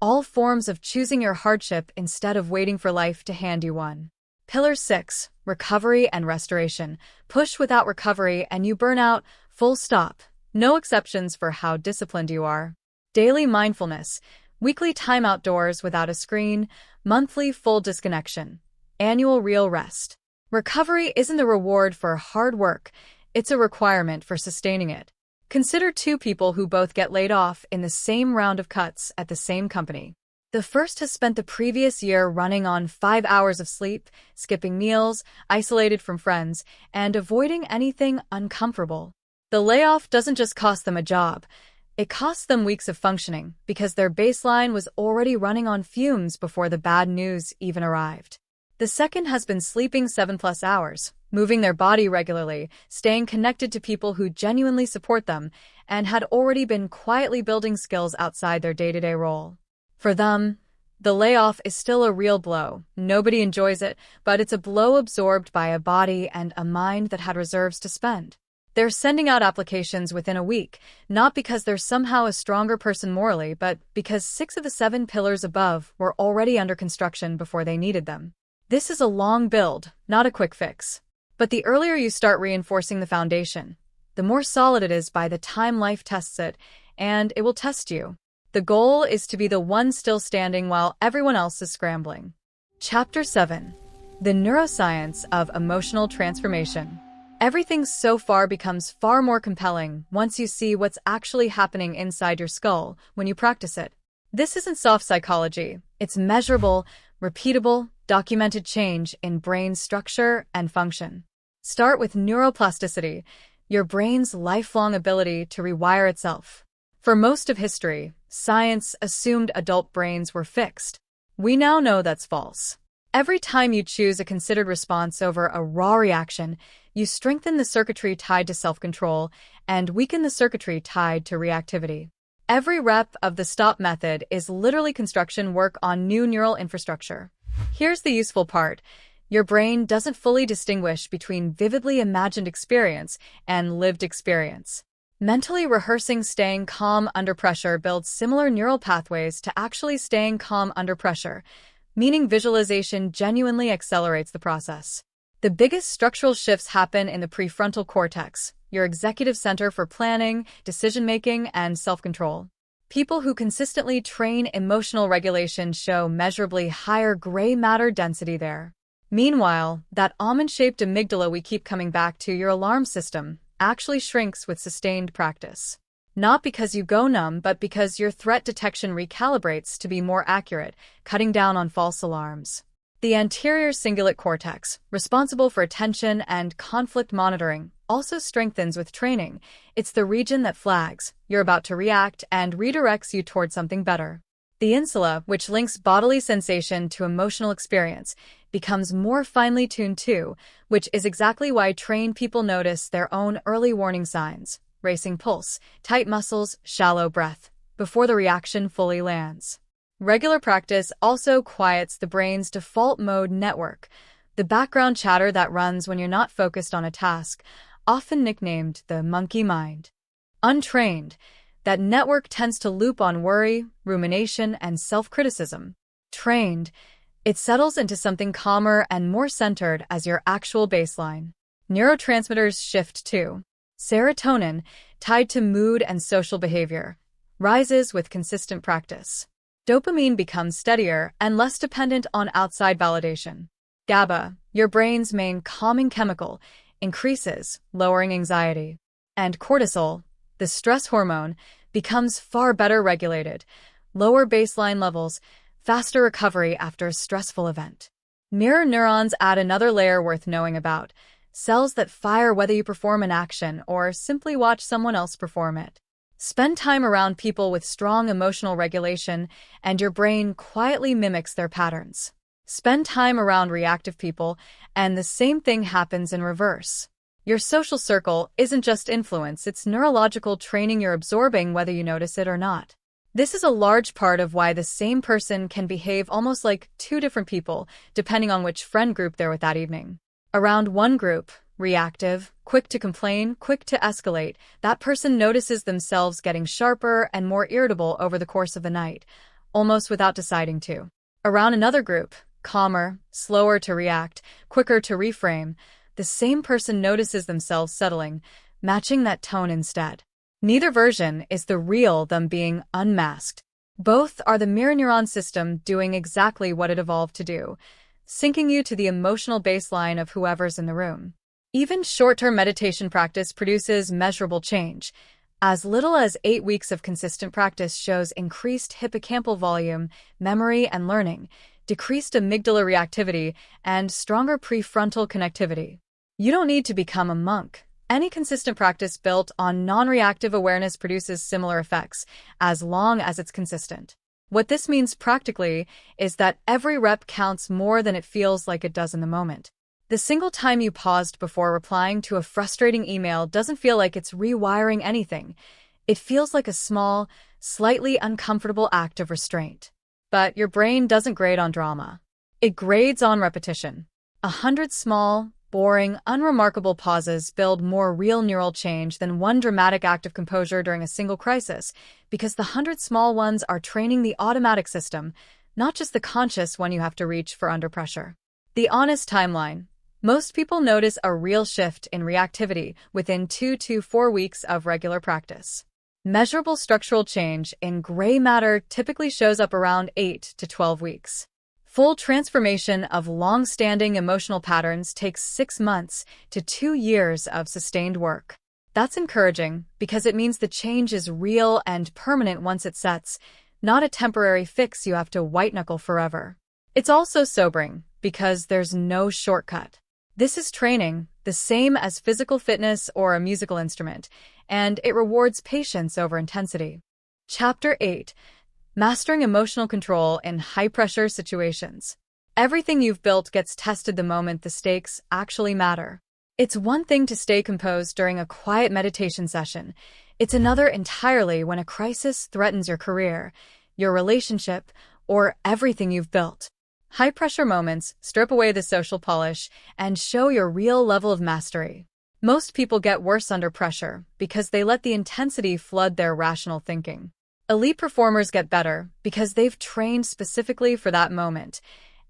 All forms of choosing your hardship instead of waiting for life to hand you one. Pillar 6. Recovery and restoration. Push without recovery and you burn out, full stop. No exceptions for how disciplined you are. Daily mindfulness. Weekly time outdoors without a screen. Monthly full disconnection. Annual real rest. Recovery isn't a reward for hard work. It's a requirement for sustaining it. Consider two people who both get laid off in the same round of cuts at the same company. The first has spent the previous year running on 5 hours of sleep, skipping meals, isolated from friends, and avoiding anything uncomfortable. The layoff doesn't just cost them a job. It cost them weeks of functioning because their baseline was already running on fumes before the bad news even arrived. The second has been sleeping 7+ hours, moving their body regularly, staying connected to people who genuinely support them, and had already been quietly building skills outside their day-to-day role. For them, the layoff is still a real blow. Nobody enjoys it, but it's a blow absorbed by a body and a mind that had reserves to spend. They're sending out applications within a week, not because they're somehow a stronger person morally, but because 6 of the 7 pillars above were already under construction before they needed them. This is a long build, not a quick fix. But the earlier you start reinforcing the foundation, the more solid it is by the time life tests it, and it will test you. The goal is to be the one still standing while everyone else is scrambling. Chapter 7. The Neuroscience of Emotional Transformation. Everything so far becomes far more compelling once you see what's actually happening inside your skull when you practice it. This isn't soft psychology. It's measurable, repeatable, documented change in brain structure and function. Start with neuroplasticity, your brain's lifelong ability to rewire itself. For most of history, science assumed adult brains were fixed. We now know that's false. Every time you choose a considered response over a raw reaction, you strengthen the circuitry tied to self-control and weaken the circuitry tied to reactivity. Every rep of the STOP method is literally construction work on new neural infrastructure. Here's the useful part. Your brain doesn't fully distinguish between vividly imagined experience and lived experience. Mentally rehearsing staying calm under pressure builds similar neural pathways to actually staying calm under pressure, meaning visualization genuinely accelerates the process. The biggest structural shifts happen in the prefrontal cortex, your executive center for planning, decision-making, and self-control. People who consistently train emotional regulation show measurably higher gray matter density there. Meanwhile, that almond-shaped amygdala we keep coming back to, your alarm system, actually shrinks with sustained practice. Not because you go numb, but because your threat detection recalibrates to be more accurate, cutting down on false alarms. The anterior cingulate cortex, responsible for attention and conflict monitoring, also strengthens with training. It's the region that flags you're about to react and redirects you toward something better. The insula, which links bodily sensation to emotional experience, becomes more finely tuned too, which is exactly why trained people notice their own early warning signs: racing pulse, tight muscles, shallow breath, before the reaction fully lands. Regular practice also quiets the brain's default mode network, the background chatter that runs when you're not focused on a task, often nicknamed the monkey mind. Untrained, that network tends to loop on worry, rumination, and self-criticism. Trained, it settles into something calmer and more centered as your actual baseline. Neurotransmitters shift too. Serotonin, tied to mood and social behavior, rises with consistent practice. Dopamine becomes steadier and less dependent on outside validation. GABA, your brain's main calming chemical, increases, lowering anxiety. And cortisol, the stress hormone, becomes far better regulated, lower baseline levels, faster recovery after a stressful event. Mirror neurons add another layer worth knowing about, cells that fire whether you perform an action or simply watch someone else perform it. Spend time around people with strong emotional regulation, and your brain quietly mimics their patterns. Spend time around reactive people, and the same thing happens in reverse. Your social circle isn't just influence, it's neurological training you're absorbing whether you notice it or not. This is a large part of why the same person can behave almost like two different people, depending on which friend group they're with that evening. Around one group, reactive, quick to complain, quick to escalate, that person notices themselves getting sharper and more irritable over the course of the night, almost without deciding to. Around another group, calmer, slower to react, quicker to reframe, the same person notices themselves settling, matching that tone instead. Neither version is the real them being unmasked. Both are the mirror neuron system doing exactly what it evolved to do, syncing you to the emotional baseline of whoever's in the room. Even short-term meditation practice produces measurable change. As little as 8 weeks of consistent practice shows increased hippocampal volume, memory and learning, decreased amygdala reactivity, and stronger prefrontal connectivity. You don't need to become a monk. Any consistent practice built on non-reactive awareness produces similar effects, as long as it's consistent. What this means practically is that every rep counts more than it feels like it does in the moment. The single time you paused before replying to a frustrating email doesn't feel like it's rewiring anything. It feels like a small, slightly uncomfortable act of restraint. But your brain doesn't grade on drama. It grades on repetition. 100 small, boring, unremarkable pauses build more real neural change than one dramatic act of composure during a single crisis, because the 100 small ones are training the automatic system, not just the conscious one you have to reach for under pressure. The honest timeline. Most people notice a real shift in reactivity within 2 to 4 weeks of regular practice. Measurable structural change in gray matter typically shows up around 8 to 12 weeks. Full transformation of long-standing emotional patterns takes 6 months to 2 years of sustained work. That's encouraging because it means the change is real and permanent once it sets, not a temporary fix you have to white-knuckle forever. It's also sobering because there's no shortcut. This is training, the same as physical fitness or a musical instrument, and it rewards patience over intensity. Chapter 8. Mastering emotional control in high-pressure situations. Everything you've built gets tested the moment the stakes actually matter. It's one thing to stay composed during a quiet meditation session. It's another entirely when a crisis threatens your career, your relationship, or everything you've built. High-pressure moments strip away the social polish and show your real level of mastery. Most people get worse under pressure because they let the intensity flood their rational thinking. Elite performers get better because they've trained specifically for that moment,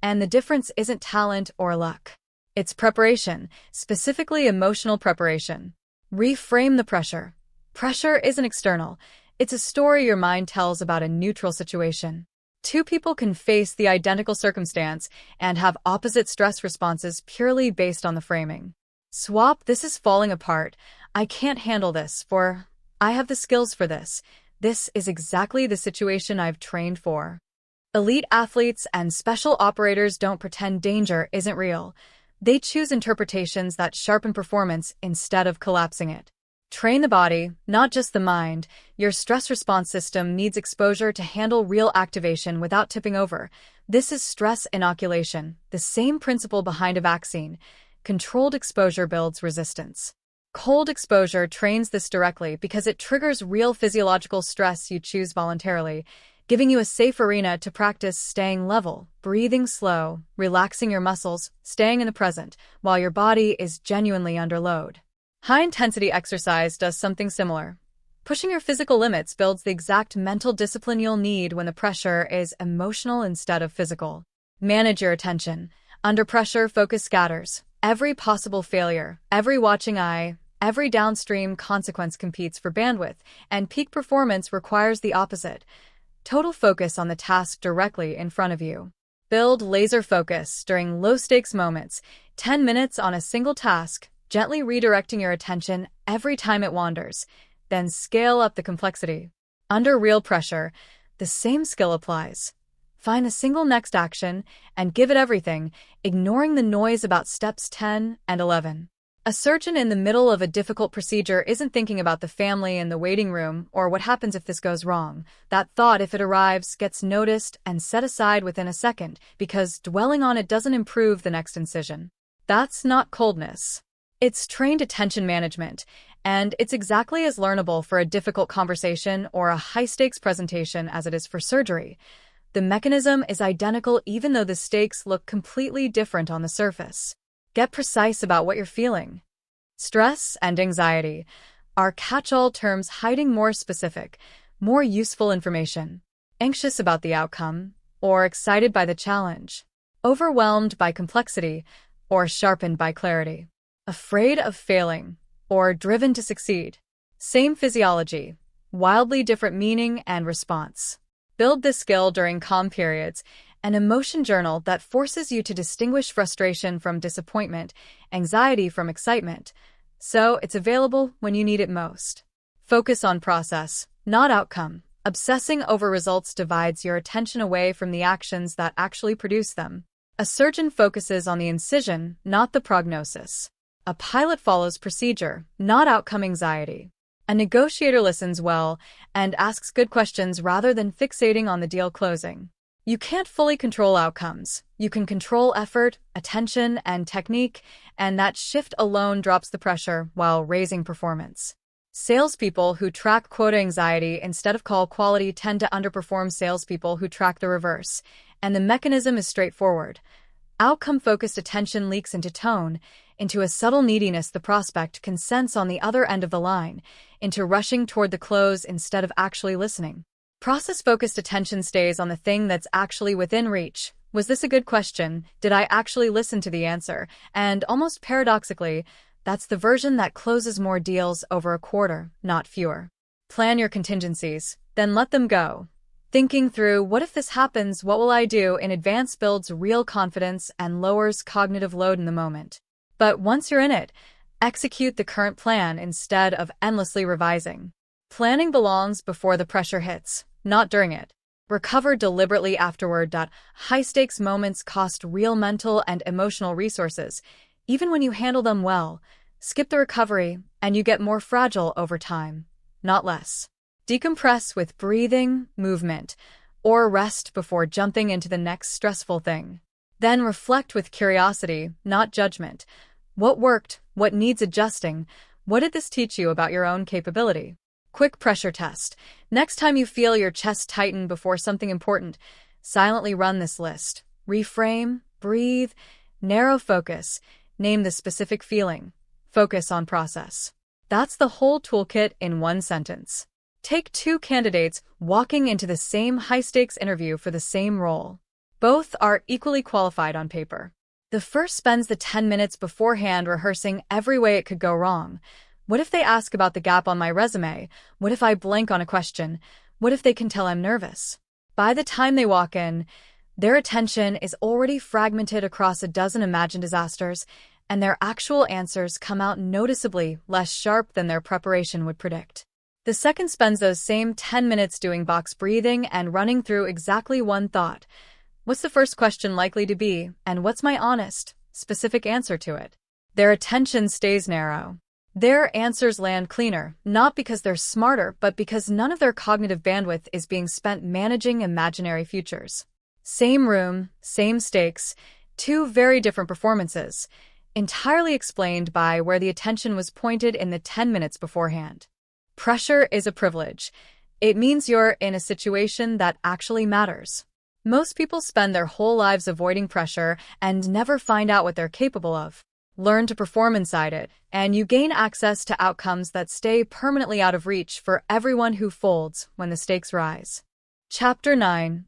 and the difference isn't talent or luck. It's preparation, specifically emotional preparation. Reframe the pressure. Pressure isn't external. It's a story your mind tells about a neutral situation. 2 people can face the identical circumstance and have opposite stress responses purely based on the framing. Swap "this is falling apart, I can't handle this" for "I have the skills for this. This is exactly the situation I've trained for." Elite athletes and special operators don't pretend danger isn't real. They choose interpretations that sharpen performance instead of collapsing it. Train the body, not just the mind. Your stress response system needs exposure to handle real activation without tipping over. This is stress inoculation, the same principle behind a vaccine. Controlled exposure builds resistance. Cold exposure trains this directly because it triggers real physiological stress you choose voluntarily, giving you a safe arena to practice staying level, breathing slow, relaxing your muscles, staying in the present, while your body is genuinely under load. High-intensity exercise does something similar. Pushing your physical limits builds the exact mental discipline you'll need when the pressure is emotional instead of physical. Manage your attention. Under pressure, focus scatters. Every possible failure, every watching eye, every downstream consequence competes for bandwidth, and peak performance requires the opposite. Total focus on the task directly in front of you. Build laser focus during low-stakes moments, 10 minutes on a single task, gently redirecting your attention every time it wanders. Then scale up the complexity. Under real pressure, the same skill applies. Find the single next action and give it everything, ignoring the noise about steps 10 and 11. A surgeon in the middle of a difficult procedure isn't thinking about the family in the waiting room or what happens if this goes wrong. That thought, if it arrives, gets noticed and set aside within a second because dwelling on it doesn't improve the next incision. That's not coldness. It's trained attention management, and it's exactly as learnable for a difficult conversation or a high-stakes presentation as it is for surgery. The mechanism is identical even though the stakes look completely different on the surface. Get precise about what you're feeling. Stress and anxiety are catch-all terms hiding more specific, more useful information. Anxious about the outcome, or excited by the challenge. Overwhelmed by complexity, or sharpened by clarity. Afraid of failing, or driven to succeed. Same physiology, wildly different meaning and response. Build this skill during calm periods, an emotion journal that forces you to distinguish frustration from disappointment, anxiety from excitement, so it's available when you need it most. Focus on process, not outcome. Obsessing over results divides your attention away from the actions that actually produce them. A surgeon focuses on the incision, not the prognosis. A pilot follows procedure, not outcome anxiety. A negotiator listens well and asks good questions rather than fixating on the deal closing. You can't fully control outcomes. You can control effort, attention, and technique, and that shift alone drops the pressure while raising performance. Salespeople who track quota anxiety instead of call quality tend to underperform salespeople who track the reverse, and the mechanism is straightforward. Outcome-focused attention leaks into tone, into a subtle neediness the prospect can sense on the other end of the line, into rushing toward the close instead of actually listening. Process-focused attention stays on the thing that's actually within reach. Was this a good question? Did I actually listen to the answer? And almost paradoxically, that's the version that closes more deals over a quarter, not fewer. Plan your contingencies, then let them go. Thinking through, what if this happens, what will I do, in advance builds real confidence and lowers cognitive load in the moment. But once you're in it, execute the current plan instead of endlessly revising. Planning belongs before the pressure hits, not during it. Recover deliberately afterward. High-stakes moments cost real mental and emotional resources. Even when you handle them well, skip the recovery, and you get more fragile over time, not less. Decompress with breathing, movement, or rest before jumping into the next stressful thing. Then reflect with curiosity, not judgment. What worked? What needs adjusting? What did this teach you about your own capability? Quick pressure test. Next time you feel your chest tighten before something important, silently run this list. Reframe, breathe, narrow focus, name the specific feeling. Focus on process. That's the whole toolkit in one sentence. Take two candidates walking into the same high-stakes interview for the same role. Both are equally qualified on paper. The first spends the 10 minutes beforehand rehearsing every way it could go wrong. What if they ask about the gap on my resume? What if I blank on a question? What if they can tell I'm nervous? By the time they walk in, their attention is already fragmented across a dozen imagined disasters, and their actual answers come out noticeably less sharp than their preparation would predict. The second spends those same 10 minutes doing box breathing and running through exactly one thought. What's the first question likely to be, and what's my honest, specific answer to it? Their attention stays narrow. Their answers land cleaner, not because they're smarter, but because none of their cognitive bandwidth is being spent managing imaginary futures. Same room, same stakes, two very different performances, entirely explained by where the attention was pointed in the 10 minutes beforehand. Pressure is a privilege. It means you're in a situation that actually matters. Most people spend their whole lives avoiding pressure and never find out what they're capable of. Learn to perform inside it, and you gain access to outcomes that stay permanently out of reach for everyone who folds when the stakes rise. Chapter 9.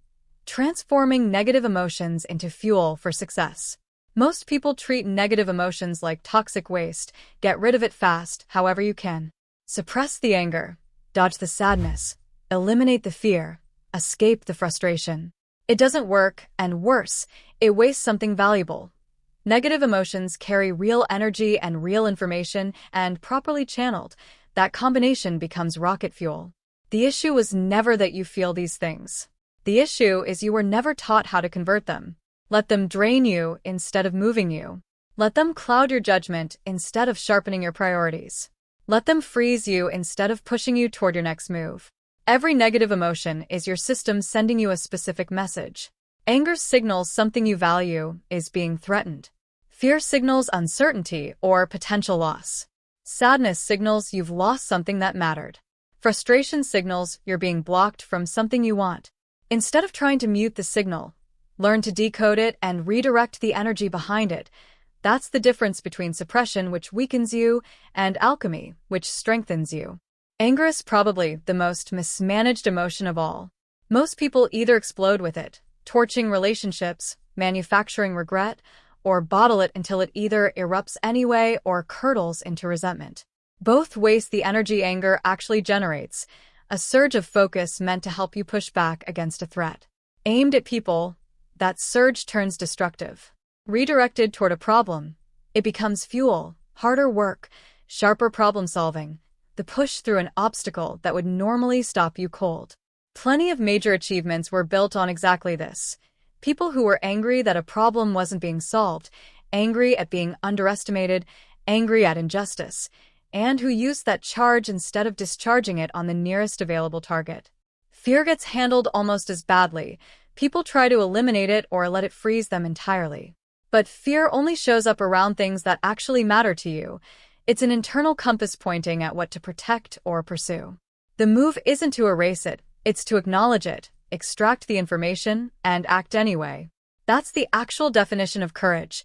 Transforming negative emotions into fuel for success. Most people treat negative emotions like toxic waste. Get rid of it fast, however you can. Suppress the anger, dodge the sadness, eliminate the fear, escape the frustration. It doesn't work, and worse, it wastes something valuable. Negative emotions carry real energy and real information, and properly channeled, that combination becomes rocket fuel. The issue was never that you feel these things. The issue is you were never taught how to convert them. Let them drain you instead of moving you. Let them cloud your judgment instead of sharpening your priorities. Let them freeze you instead of pushing you toward your next move. Every negative emotion is your system sending you a specific message. Anger signals something you value is being threatened. Fear signals uncertainty or potential loss. Sadness signals you've lost something that mattered. Frustration signals you're being blocked from something you want. Instead of trying to mute the signal, learn to decode it and redirect the energy behind it. That's the difference between suppression, which weakens you, and alchemy, which strengthens you. Anger is probably the most mismanaged emotion of all. Most people either explode with it, torching relationships, manufacturing regret, or bottle it until it either erupts anyway or curdles into resentment. Both waste the energy anger actually generates, a surge of focus meant to help you push back against a threat. Aimed at people, that surge turns destructive. Redirected toward a problem, it becomes fuel, harder work, sharper problem solving, the push through an obstacle that would normally stop you cold. Plenty of major achievements were built on exactly this. People who were angry that a problem wasn't being solved, angry at being underestimated, angry at injustice, and who used that charge instead of discharging it on the nearest available target. Fear gets handled almost as badly. People try to eliminate it or let it freeze them entirely. But fear only shows up around things that actually matter to you. It's an internal compass pointing at what to protect or pursue. The move isn't to erase it, it's to acknowledge it, extract the information, and act anyway. That's the actual definition of courage.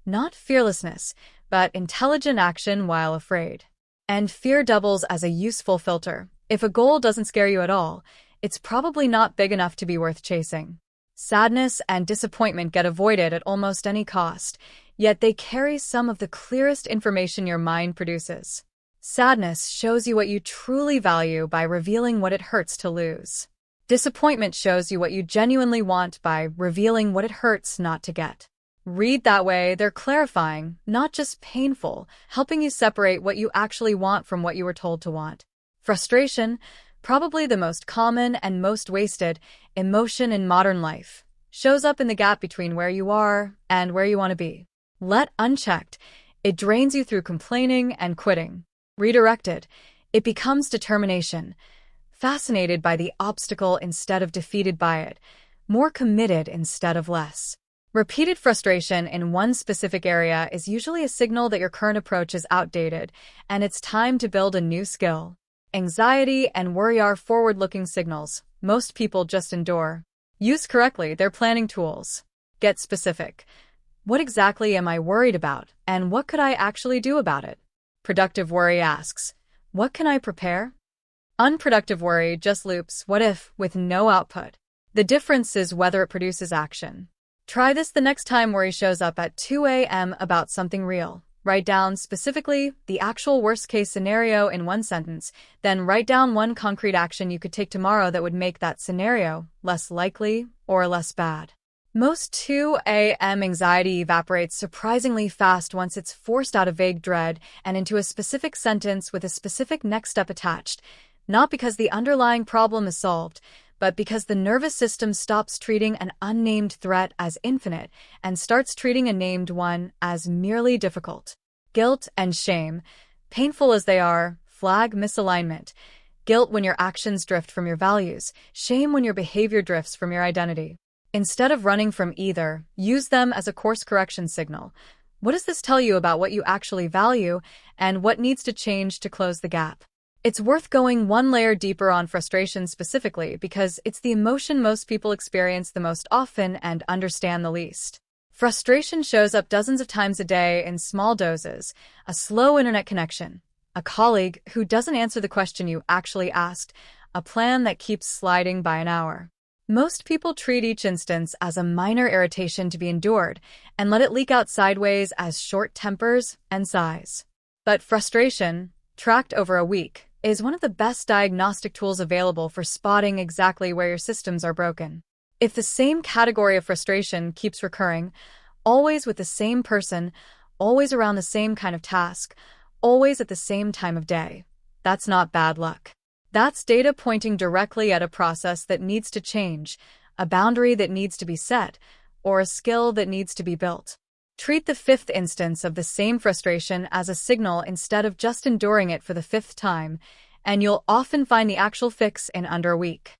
Not fearlessness, but intelligent action while afraid. And fear doubles as a useful filter. If a goal doesn't scare you at all, it's probably not big enough to be worth chasing. Sadness and disappointment get avoided at almost any cost, yet they carry some of the clearest information your mind produces. Sadness shows you what you truly value by revealing what it hurts to lose. Disappointment shows you what you genuinely want by revealing what it hurts not to get. Read that way, they're clarifying, not just painful, helping you separate what you actually want from what you were told to want. Frustration, probably the most common and most wasted emotion in modern life, shows up in the gap between where you are and where you want to be. Let unchecked, it drains you through complaining and quitting. Redirected, it becomes determination, fascinated by the obstacle instead of defeated by it, more committed instead of less. Repeated frustration in one specific area is usually a signal that your current approach is outdated and it's time to build a new skill. Anxiety and worry are forward-looking signals. Most people just endure. Used correctly, they're planning tools. Get specific. What exactly am I worried about, and what could I actually do about it? Productive worry asks, what can I prepare? Unproductive worry just loops what if with no output. The difference is whether it produces action. Try this the next time worry shows up at 2 a.m. about something real. Write down specifically the actual worst-case scenario in one sentence, then write down one concrete action you could take tomorrow that would make that scenario less likely or less bad. Most 2 a.m. anxiety evaporates surprisingly fast once it's forced out of vague dread and into a specific sentence with a specific next step attached, not because the underlying problem is solved, but because the nervous system stops treating an unnamed threat as infinite and starts treating a named one as merely difficult. Guilt and shame, painful as they are, flag misalignment. Guilt when your actions drift from your values, shame when your behavior drifts from your identity. Instead of running from either, use them as a course correction signal. What does this tell you about what you actually value and what needs to change to close the gap? It's worth going one layer deeper on frustration specifically because it's the emotion most people experience the most often and understand the least. Frustration shows up dozens of times a day in small doses: a slow internet connection, a colleague who doesn't answer the question you actually asked, a plan that keeps sliding by an hour. Most people treat each instance as a minor irritation to be endured and let it leak out sideways as short tempers and sighs. But frustration, tracked over a week, is one of the best diagnostic tools available for spotting exactly where your systems are broken. If the same category of frustration keeps recurring, always with the same person, always around the same kind of task, always at the same time of day, that's not bad luck. That's data pointing directly at a process that needs to change, a boundary that needs to be set, or a skill that needs to be built. Treat the fifth instance of the same frustration as a signal instead of just enduring it for the fifth time, and you'll often find the actual fix in under a week.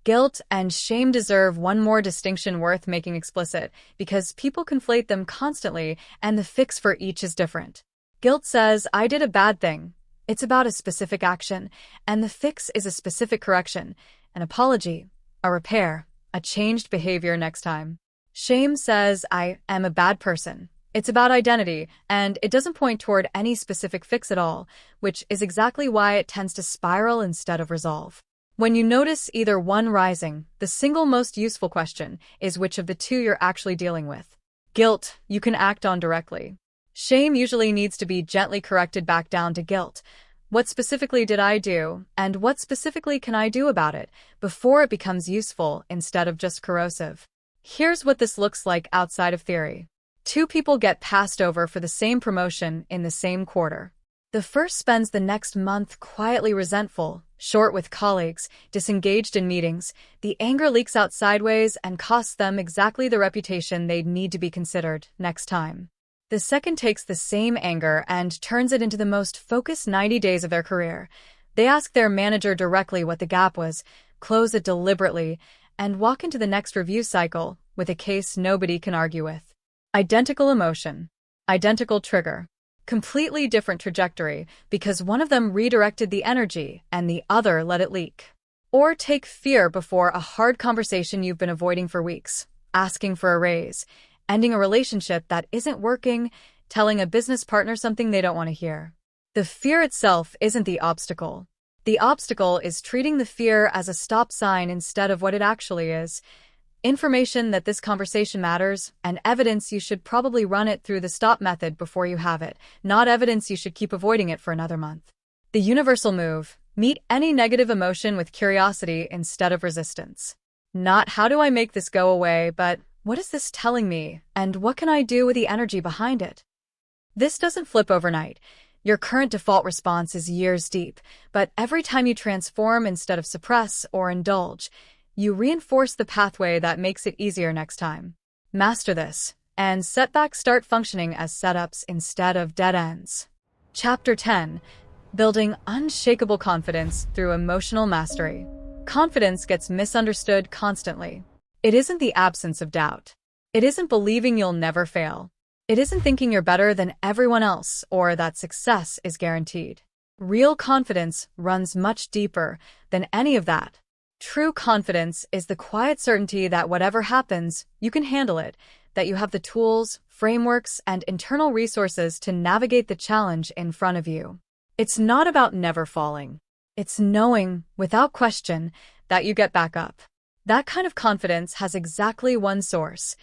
Guilt and shame deserve one more distinction worth making explicit, because people conflate them constantly and the fix for each is different. Guilt says, I did a bad thing. It's about a specific action, and the fix is a specific correction, an apology, a repair, a changed behavior next time. Shame says, I am a bad person. It's about identity, and it doesn't point toward any specific fix at all, which is exactly why it tends to spiral instead of resolve. When you notice either one rising, the single most useful question is which of the two you're actually dealing with. Guilt, you can act on directly. Shame usually needs to be gently corrected back down to guilt. What specifically did I do, and what specifically can I do about it, before it becomes useful instead of just corrosive? Here's what this looks like outside of theory. Two people get passed over for the same promotion in the same quarter. The first spends the next month quietly resentful, short with colleagues, disengaged in meetings. The anger leaks out sideways and costs them exactly the reputation they'd need to be considered next time. The second takes the same anger and turns it into the most focused 90 days of their career. They ask their manager directly what the gap was, close it deliberately, and walk into the next review cycle with a case nobody can argue with. Identical emotion. Identical trigger. Completely different trajectory, because one of them redirected the energy and the other let it leak. Or take fear before a hard conversation you've been avoiding for weeks, asking for a raise, ending a relationship that isn't working, telling a business partner something they don't want to hear. The fear itself isn't the obstacle. The obstacle is treating the fear as a stop sign instead of what it actually is. Information that this conversation matters, and evidence you should probably run it through the stop method before you have it, not evidence you should keep avoiding it for another month. The universal move: meet any negative emotion with curiosity instead of resistance. Not how do I make this go away, but what is this telling me, and what can I do with the energy behind it? This doesn't flip overnight. Your current default response is years deep, but every time you transform instead of suppress or indulge, you reinforce the pathway that makes it easier next time. Master this, and setbacks start functioning as setups instead of dead ends. Chapter 10: Building Unshakable Confidence Through Emotional Mastery. Confidence gets misunderstood constantly. It isn't the absence of doubt. It isn't believing you'll never fail. It isn't thinking you're better than everyone else or that success is guaranteed. Real confidence runs much deeper than any of that. True confidence is the quiet certainty that whatever happens, you can handle it, that you have the tools, frameworks, and internal resources to navigate the challenge in front of you. It's not about never falling. It's knowing, without question, that you get back up. That kind of confidence has exactly one source: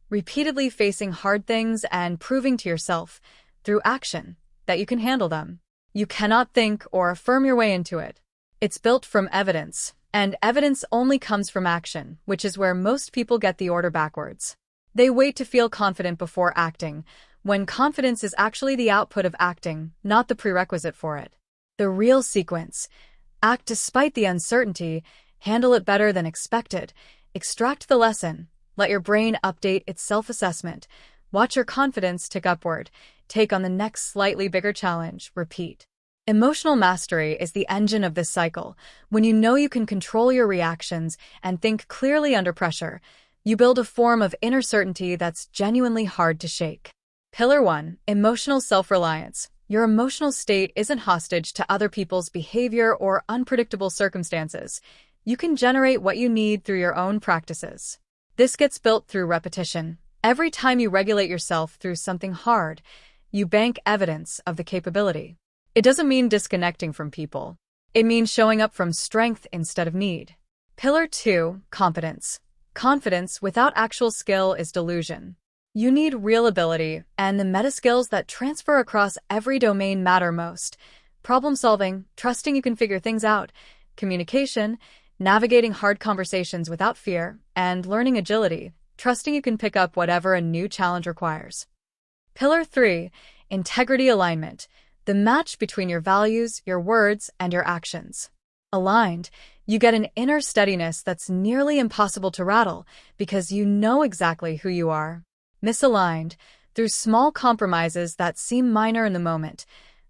repeatedly facing hard things and proving to yourself, through action, that you can handle them. You cannot think or affirm your way into it. It's built from evidence. And evidence only comes from action, which is where most people get the order backwards. They wait to feel confident before acting, when confidence is actually the output of acting, not the prerequisite for it. The real sequence: act despite the uncertainty, handle it better than expected, extract the lesson, let your brain update its self-assessment, watch your confidence tick upward, take on the next slightly bigger challenge, repeat. Emotional mastery is the engine of this cycle. When you know you can control your reactions and think clearly under pressure, you build a form of inner certainty that's genuinely hard to shake. Pillar 1: Emotional self-reliance. Your emotional state isn't hostage to other people's behavior or unpredictable circumstances. You can generate what you need through your own practices. This gets built through repetition. Every time you regulate yourself through something hard, you bank evidence of the capability. It doesn't mean disconnecting from people. It means showing up from strength instead of need. Pillar 2: Competence. Confidence without actual skill is delusion. You need real ability, and the meta skills that transfer across every domain matter most. Problem solving, trusting you can figure things out, communication, navigating hard conversations without fear, and learning agility, trusting you can pick up whatever a new challenge requires. Pillar 3: Integrity alignment. The match between your values, your words, and your actions. Aligned, you get an inner steadiness that's nearly impossible to rattle because you know exactly who you are. Misaligned, through small compromises that seem minor in the moment,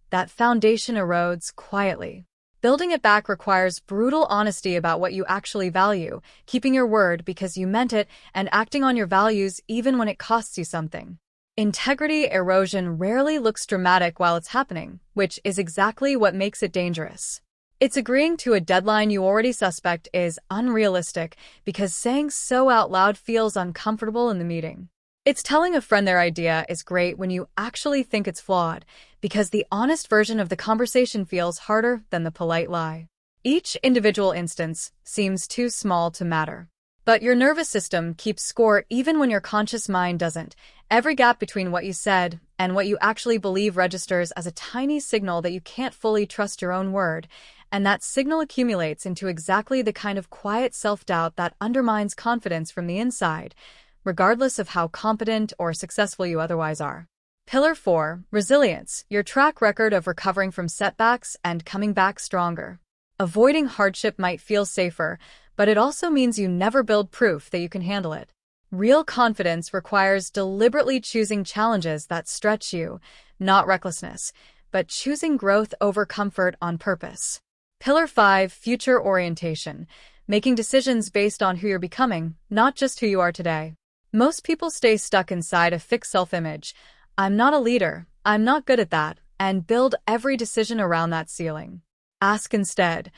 that foundation erodes quietly. Building it back requires brutal honesty about what you actually value, keeping your word because you meant it, and acting on your values even when it costs you something. Integrity erosion rarely looks dramatic while it's happening, which is exactly what makes it dangerous. It's agreeing to a deadline you already suspect is unrealistic because saying so out loud feels uncomfortable in the meeting. It's telling a friend their idea is great when you actually think it's flawed, because the honest version of the conversation feels harder than the polite lie. Each individual instance seems too small to matter. But your nervous system keeps score even when your conscious mind doesn't. Every gap between what you said and what you actually believe registers as a tiny signal that you can't fully trust your own word, and that signal accumulates into exactly the kind of quiet self-doubt that undermines confidence from the inside, regardless of how competent or successful you otherwise are. Pillar 4. Resilience, your track record of recovering from setbacks and coming back stronger. Avoiding hardship might feel safer, but it also means you never build proof that you can handle it. Real confidence requires deliberately choosing challenges that stretch you, not recklessness, but choosing growth over comfort on purpose. Pillar 5. Future orientation, making decisions based on who you're becoming, not just who you are today. Most people stay stuck inside a fixed self-image. I'm not a leader, I'm not good at that, and build every decision around that ceiling. Ask instead,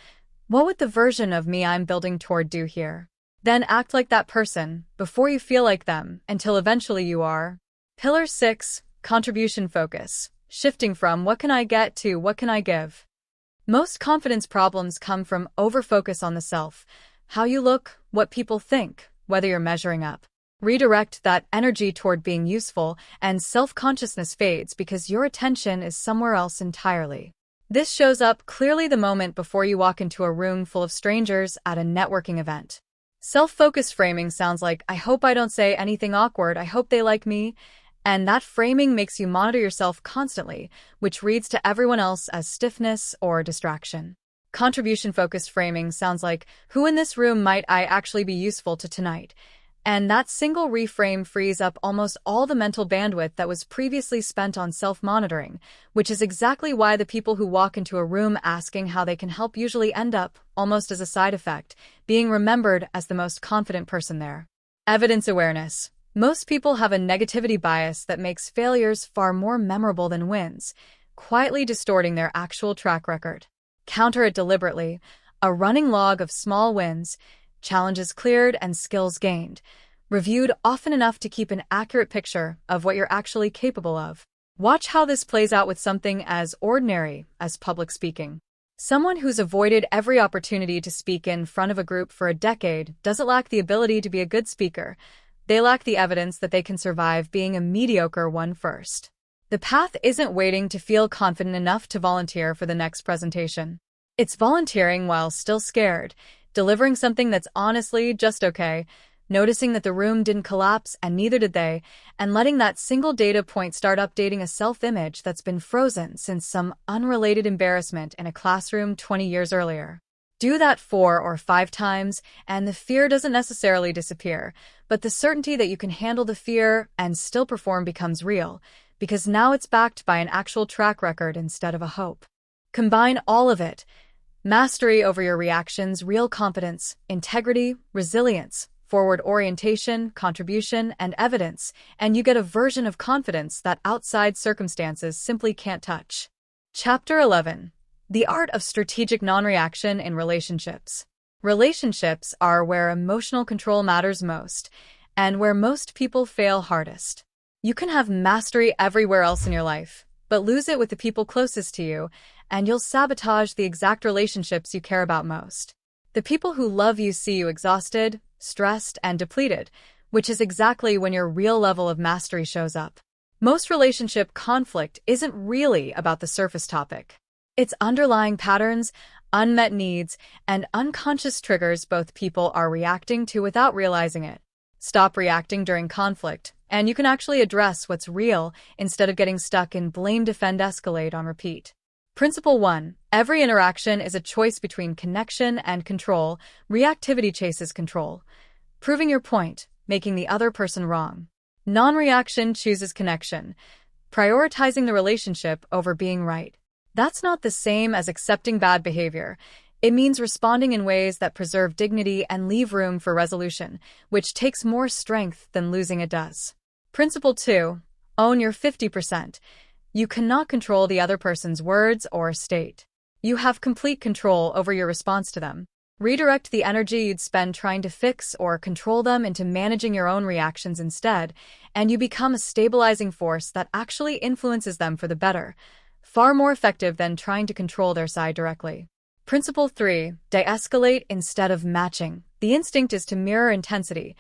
what would the version of me I'm building toward do here? Then act like that person, before you feel like them, until eventually you are. Pillar 6. Contribution focus, shifting from what can I get to what can I give. Most confidence problems come from overfocus on the self, how you look, what people think, whether you're measuring up. Redirect that energy toward being useful, and self-consciousness fades because your attention is somewhere else entirely. This shows up clearly the moment before you walk into a room full of strangers at a networking event. Self-focused framing sounds like, I hope I don't say anything awkward, I hope they like me, and that framing makes you monitor yourself constantly, which reads to everyone else as stiffness or distraction. Contribution-focused framing sounds like, who in this room might I actually be useful to tonight? And that single reframe frees up almost all the mental bandwidth that was previously spent on self-monitoring, which is exactly why the people who walk into a room asking how they can help usually end up, almost as a side effect, being remembered as the most confident person there. Evidence awareness. Most people have a negativity bias that makes failures far more memorable than wins, quietly distorting their actual track record. Counter it deliberately, a running log of small wins, challenges cleared and skills gained, reviewed often enough to keep an accurate picture of what you're actually capable of. Watch how this plays out with something as ordinary as public speaking. Someone who's avoided every opportunity to speak in front of a group for a decade doesn't lack the ability to be a good speaker. They lack the evidence that they can survive being a mediocre one first. The path isn't waiting to feel confident enough to volunteer for the next presentation. It's volunteering while still scared, delivering something that's honestly just okay, noticing that the room didn't collapse and neither did they, and letting that single data point start updating a self-image that's been frozen since some unrelated embarrassment in a classroom 20 years earlier. Do that 4 or 5 times, and the fear doesn't necessarily disappear, but the certainty that you can handle the fear and still perform becomes real, because now it's backed by an actual track record instead of a hope. Combine all of it: mastery over your reactions, real confidence, integrity, resilience, forward orientation, contribution, and evidence, and you get a version of confidence that outside circumstances simply can't touch. Chapter 11. The Art of Strategic Non-Reaction in Relationships. Relationships are where emotional control matters most, and where most people fail hardest. You can have mastery everywhere else in your life, but lose it with the people closest to you, and you'll sabotage the exact relationships you care about most. The people who love you see you exhausted, stressed, and depleted, which is exactly when your real level of mastery shows up. Most relationship conflict isn't really about the surface topic. It's underlying patterns, unmet needs, and unconscious triggers both people are reacting to without realizing it. Stop reacting during conflict, and you can actually address what's real instead of getting stuck in blame, defend, escalate on repeat. Principle 1. Every interaction is a choice between connection and control. Reactivity chases control, proving your point, making the other person wrong. Non-reaction chooses connection, prioritizing the relationship over being right. That's not the same as accepting bad behavior. It means responding in ways that preserve dignity and leave room for resolution, which takes more strength than losing it does. Principle 2. Own your 50%. You cannot control the other person's words or state. You have complete control over your response to them. Redirect the energy you'd spend trying to fix or control them into managing your own reactions instead, and you become a stabilizing force that actually influences them for the better, far more effective than trying to control their side directly. Principle 3. De-escalate instead of matching. The instinct is to mirror intensity.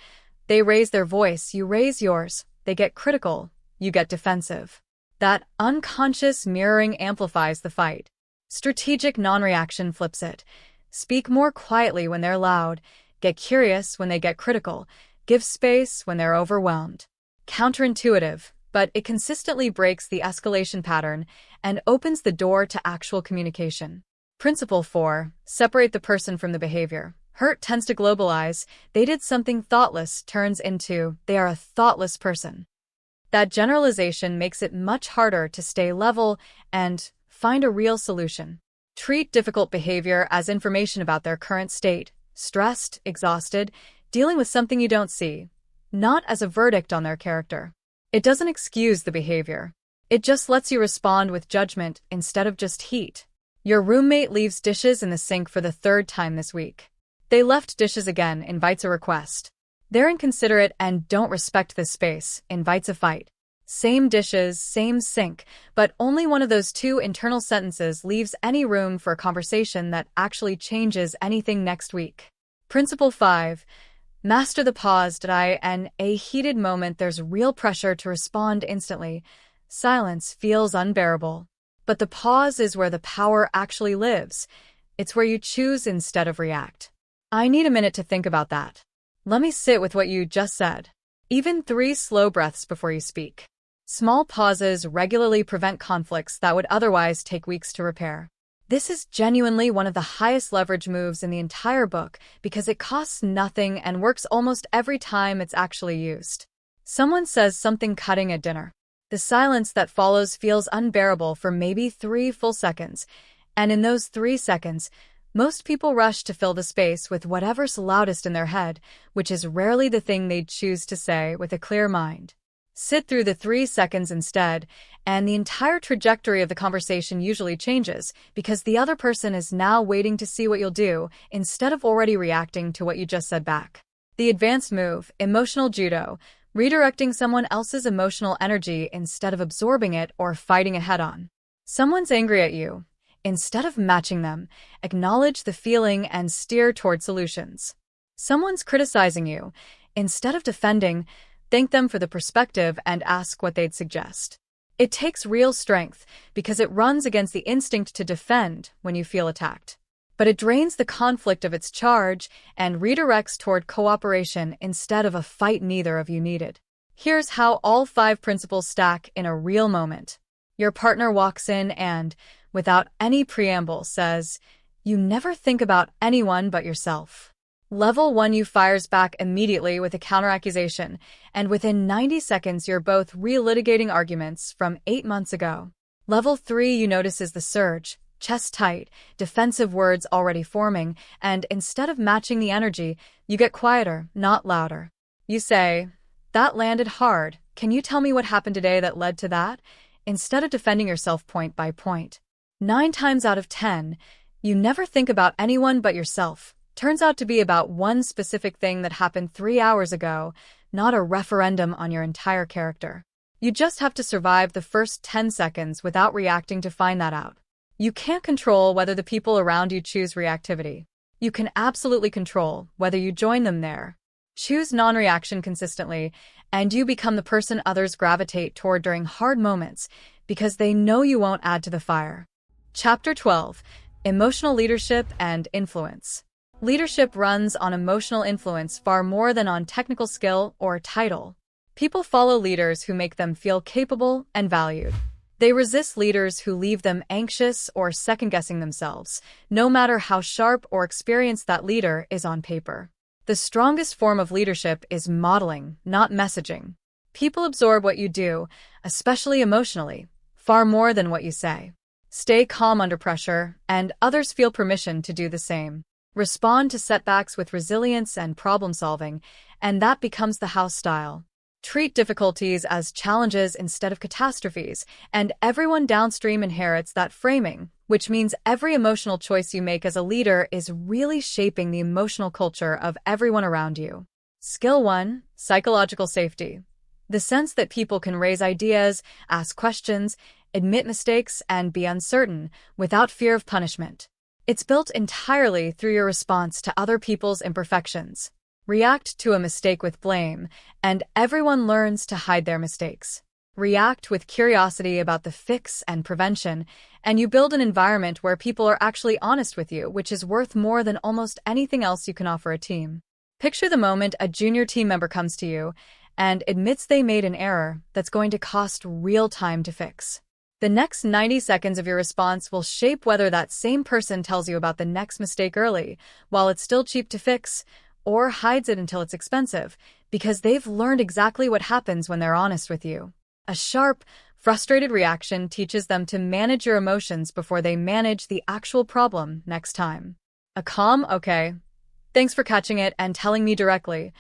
They raise their voice, you raise yours. They get critical, you get defensive. That unconscious mirroring amplifies the fight. Strategic non-reaction flips it. Speak more quietly when they're loud, get curious when they get critical, give space when they're overwhelmed. Counterintuitive, but it consistently breaks the escalation pattern and opens the door to actual communication. Principle 4. Separate the person from the behavior. Hurt tends to globalize. They did something thoughtless turns into they are a thoughtless person. That generalization makes it much harder to stay level and find a real solution. Treat difficult behavior as information about their current state, stressed, exhausted, dealing with something you don't see, not as a verdict on their character. It doesn't excuse the behavior. It just lets you respond with judgment instead of just heat. Your roommate leaves dishes in the sink for the 3rd time this week. They left dishes again, invites a request. They're inconsiderate and don't respect this space, invites a fight. Same dishes, same sink, but only one of those 2 internal sentences leaves any room for a conversation that actually changes anything next week. Principle 5. Master the pause. In a heated moment, there's real pressure to respond instantly. Silence feels unbearable. But the pause is where the power actually lives. It's where you choose instead of react. I need a minute to think about that. Let me sit with what you just said. Even 3 slow breaths before you speak. Small pauses regularly prevent conflicts that would otherwise take weeks to repair. This is genuinely one of the highest leverage moves in the entire book because it costs nothing and works almost every time it's actually used. Someone says something cutting at dinner. The silence that follows feels unbearable for maybe 3 full seconds, and in those 3 seconds, most people rush to fill the space with whatever's loudest in their head, which is rarely the thing they'd choose to say with a clear mind. Sit through the 3 seconds instead, and the entire trajectory of the conversation usually changes because the other person is now waiting to see what you'll do instead of already reacting to what you just said back. The advanced move, emotional judo, redirecting someone else's emotional energy instead of absorbing it or fighting it head-on. Someone's angry at you. Instead of matching them, acknowledge the feeling and steer toward solutions. Someone's criticizing you. Instead of defending, thank them for the perspective and ask what they'd suggest. It takes real strength because it runs against the instinct to defend when you feel attacked. But it drains the conflict of its charge and redirects toward cooperation instead of a fight neither of you needed. Here's how all 5 principles stack in a real moment. Your partner walks in and, without any preamble, says, "You never think about anyone but yourself." Level 1, you fires back immediately with a counteraccusation, and within 90 seconds you're both relitigating arguments from 8 months ago. Level 3, you notices the surge, chest tight, defensive words already forming, and instead of matching the energy, you get quieter, not louder. You say, "That landed hard. Can you tell me what happened today that led to that?" Instead of defending yourself point by point. 9 times out of 10, you never think about anyone but yourself. Turns out to be about one specific thing that happened 3 hours ago, not a referendum on your entire character. You just have to survive the first 10 seconds without reacting to find that out. You can't control whether the people around you choose reactivity. You can absolutely control whether you join them there. Choose non-reaction consistently, and you become the person others gravitate toward during hard moments because they know you won't add to the fire. Chapter 12. Emotional Leadership and Influence. Leadership runs on emotional influence far more than on technical skill or title. People follow leaders who make them feel capable and valued. They resist leaders who leave them anxious or second-guessing themselves, no matter how sharp or experienced that leader is on paper. The strongest form of leadership is modeling, not messaging. People absorb what you do, especially emotionally, far more than what you say. Stay calm under pressure, and others feel permission to do the same. Respond to setbacks with resilience and problem solving, and that becomes the house style. Treat difficulties as challenges instead of catastrophes, and everyone downstream inherits that framing, which means every emotional choice you make as a leader is really shaping the emotional culture of everyone around you. Skill 1: Psychological safety. The sense that people can raise ideas, ask questions, admit mistakes, and be uncertain without fear of punishment. It's built entirely through your response to other people's imperfections. React to a mistake with blame, and everyone learns to hide their mistakes. React with curiosity about the fix and prevention, and you build an environment where people are actually honest with you, which is worth more than almost anything else you can offer a team. Picture the moment a junior team member comes to you and admits they made an error that's going to cost real time to fix. The next 90 seconds of your response will shape whether that same person tells you about the next mistake early, while it's still cheap to fix, or hides it until it's expensive, because they've learned exactly what happens when they're honest with you. A sharp, frustrated reaction teaches them to manage your emotions before they manage the actual problem next time. A calm, "Okay, thanks for catching it and telling me directly.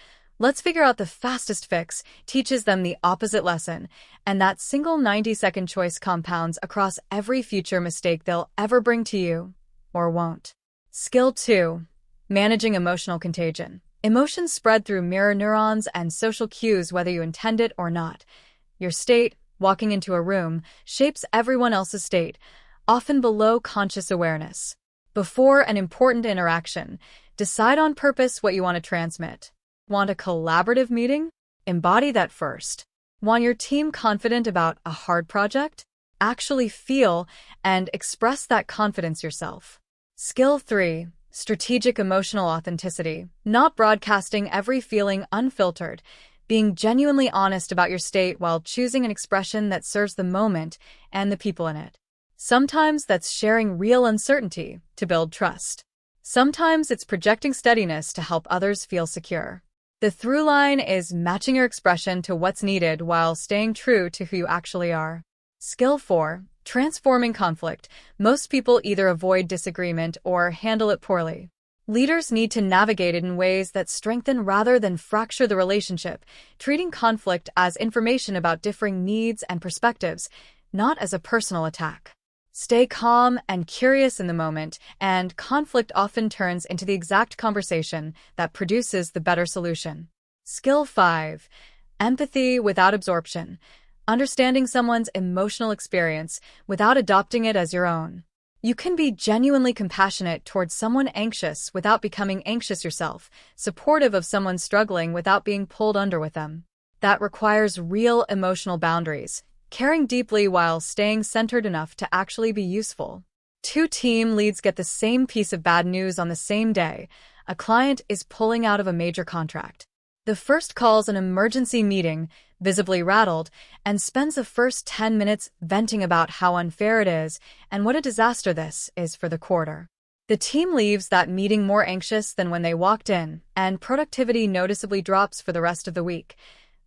Let's figure out the fastest fix," teaches them the opposite lesson, and that single 90-second choice compounds across every future mistake they'll ever bring to you, or won't. Skill 2: Managing emotional contagion. Emotions spread through mirror neurons and social cues whether you intend it or not. Your state, walking into a room, shapes everyone else's state, often below conscious awareness. Before an important interaction, decide on purpose what you want to transmit. Want a collaborative meeting? Embody that first. Want your team confident about a hard project? Actually feel and express that confidence yourself. Skill 3: Strategic emotional authenticity. Not broadcasting every feeling unfiltered, being genuinely honest about your state while choosing an expression that serves the moment and the people in it. Sometimes that's sharing real uncertainty to build trust. Sometimes it's projecting steadiness to help others feel secure. The through line is matching your expression to what's needed while staying true to who you actually are. Skill 4: Transforming conflict. Most people either avoid disagreement or handle it poorly. Leaders need to navigate it in ways that strengthen rather than fracture the relationship, treating conflict as information about differing needs and perspectives, not as a personal attack. Stay calm and curious in the moment, and conflict often turns into the exact conversation that produces the better solution. Skill 5: Empathy without absorption. Understanding someone's emotional experience without adopting it as your own. You can be genuinely compassionate towards someone anxious without becoming anxious yourself, supportive of someone struggling without being pulled under with them. That requires real emotional boundaries, caring deeply while staying centered enough to actually be useful. 2 team leads get the same piece of bad news on the same day. A client is pulling out of a major contract. The first calls an emergency meeting, visibly rattled, and spends the first 10 minutes venting about how unfair it is and what a disaster this is for the quarter. The team leaves that meeting more anxious than when they walked in, and productivity noticeably drops for the rest of the week.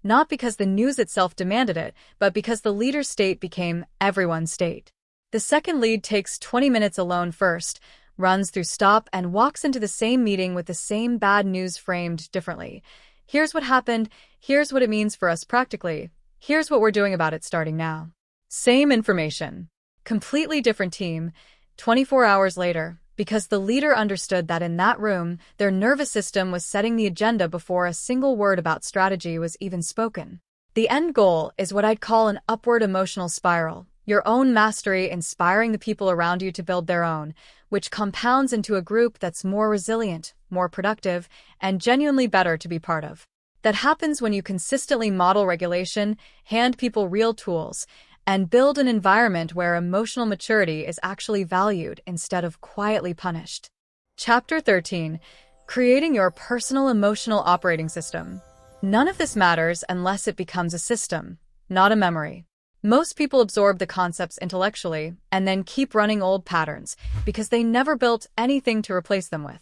Not because the news itself demanded it, but because the leader's state became everyone's state. The second lead takes 20 minutes alone first, runs through stop, and walks into the same meeting with the same bad news framed differently. Here's what happened, here's what it means for us practically, here's what we're doing about it starting now. Same information. Completely different team, 24 hours later, because the leader understood that in that room, their nervous system was setting the agenda before a single word about strategy was even spoken. The end goal is what I'd call an upward emotional spiral, your own mastery inspiring the people around you to build their own, which compounds into a group that's more resilient, more productive, and genuinely better to be part of. That happens when you consistently model regulation, hand people real tools, and build an environment where emotional maturity is actually valued instead of quietly punished. Chapter 13: Creating your personal emotional operating system. None of this matters unless it becomes a system, not a memory. Most people absorb the concepts intellectually and then keep running old patterns because they never built anything to replace them with.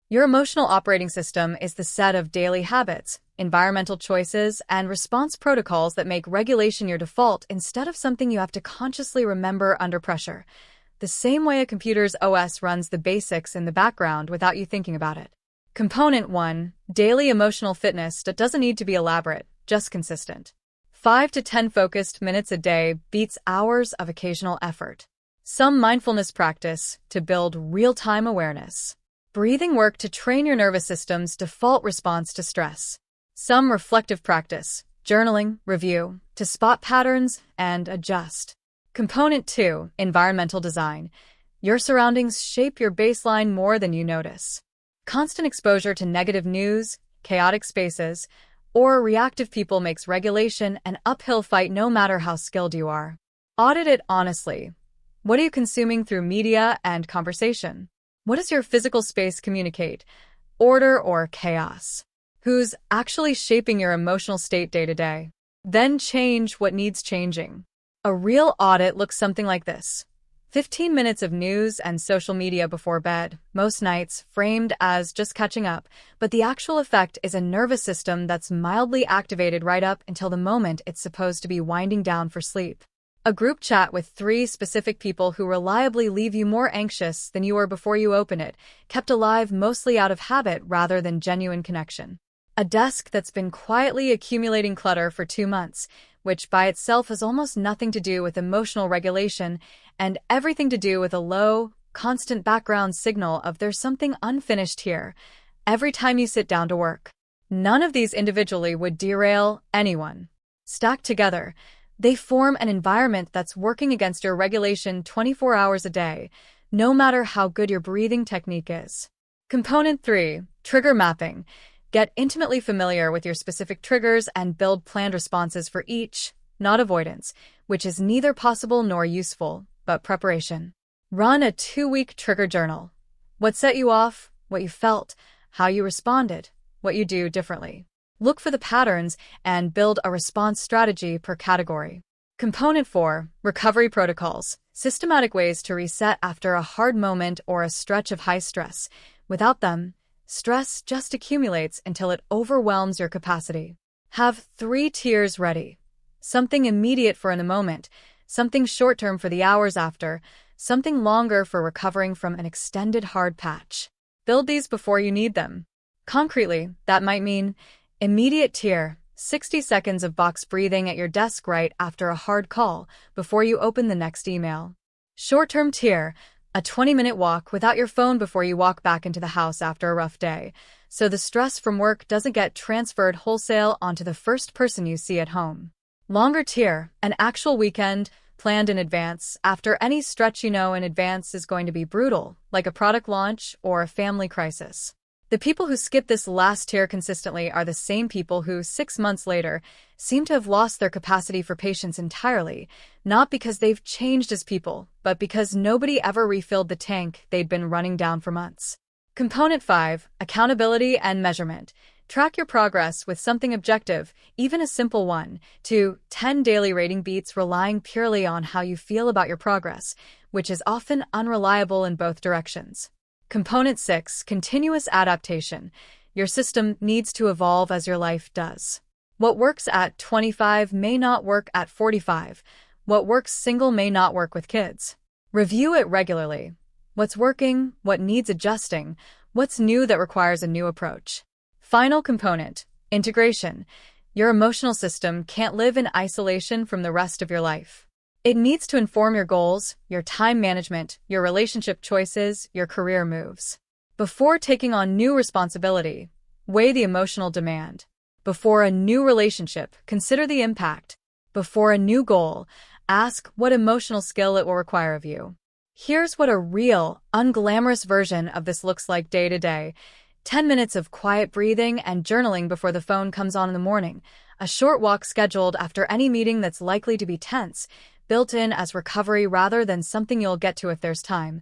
Your emotional operating system is the set of daily habits, environmental choices, and response protocols that make regulation your default instead of something you have to consciously remember under pressure. the same way a computer's OS runs the basics in the background without you thinking about it. Component 1. Daily emotional fitness that doesn't need to be elaborate, just consistent. 5 to 10 focused minutes a day beats hours of occasional effort. Some mindfulness practice to build real-time awareness. Breathing work to train your nervous system's default response to stress. Some reflective practice, journaling, review, to spot patterns and adjust. Component 2. Environmental design. Your surroundings shape your baseline more than you notice. Constant exposure to negative news, chaotic spaces, or reactive people makes regulation an uphill fight no matter how skilled you are. Audit it honestly. What are you consuming through media and conversation? What does your physical space communicate? Order or chaos? Who's actually shaping your emotional state day to day? Then change what needs changing. A real audit looks something like this. 15 minutes of news and social media before bed, most nights framed as just catching up, but the actual effect is a nervous system that's mildly activated right up until the moment it's supposed to be winding down for sleep. A group chat with 3 specific people who reliably leave you more anxious than you were before you open it, kept alive mostly out of habit rather than genuine connection. A desk that's been quietly accumulating clutter for 2 months, which by itself has almost nothing to do with emotional regulation and everything to do with a low, constant background signal of there's something unfinished here every time you sit down to work. None of these individually would derail anyone. Stacked together, they form an environment that's working against your regulation 24 hours a day, no matter how good your breathing technique is. Component 3. Trigger mapping. Get intimately familiar with your specific triggers and build planned responses for each, not avoidance, which is neither possible nor useful, but preparation. Run a 2-week trigger journal. What set you off, what you felt, how you responded, what you do differently. Look for the patterns and build a response strategy per category. Component 4. Recovery protocols. Systematic ways to reset after a hard moment or a stretch of high stress. Without them, stress just accumulates until it overwhelms your capacity. Have 3 tiers ready. Something immediate for in the moment, something short-term for the hours after, something longer for recovering from an extended hard patch. Build these before you need them. Concretely, that might mean immediate tier, 60 seconds of box breathing at your desk right after a hard call before you open the next email. Short-term tier, a 20-minute walk without your phone before you walk back into the house after a rough day, so the stress from work doesn't get transferred wholesale onto the first person you see at home. Longer tier, an actual weekend, planned in advance, after any stretch you know in advance is going to be brutal, like a product launch or a family crisis. The people who skip this last tier consistently are the same people who, 6 months later, seem to have lost their capacity for patience entirely, not because they've changed as people, but because nobody ever refilled the tank they'd been running down for months. Component 5. Accountability and measurement. Track your progress with something objective, even a simple 1 to 10 daily rating beats relying purely on how you feel about your progress, which is often unreliable in both directions. Component 6. Continuous adaptation. Your system needs to evolve as your life does. What works at 25 may not work at 45. What works single may not work with kids. Review it regularly. What's working, what needs adjusting, what's new that requires a new approach. Final component, integration. Your emotional system can't live in isolation from the rest of your life. It needs to inform your goals, your time management, your relationship choices, your career moves. Before taking on new responsibility, weigh the emotional demand. Before a new relationship, consider the impact. Before a new goal, ask what emotional skill it will require of you. Here's what a real, unglamorous version of this looks like day to day. 10 minutes of quiet breathing and journaling before the phone comes on in the morning. A short walk scheduled after any meeting that's likely to be tense, built in as recovery rather than something you'll get to if there's time.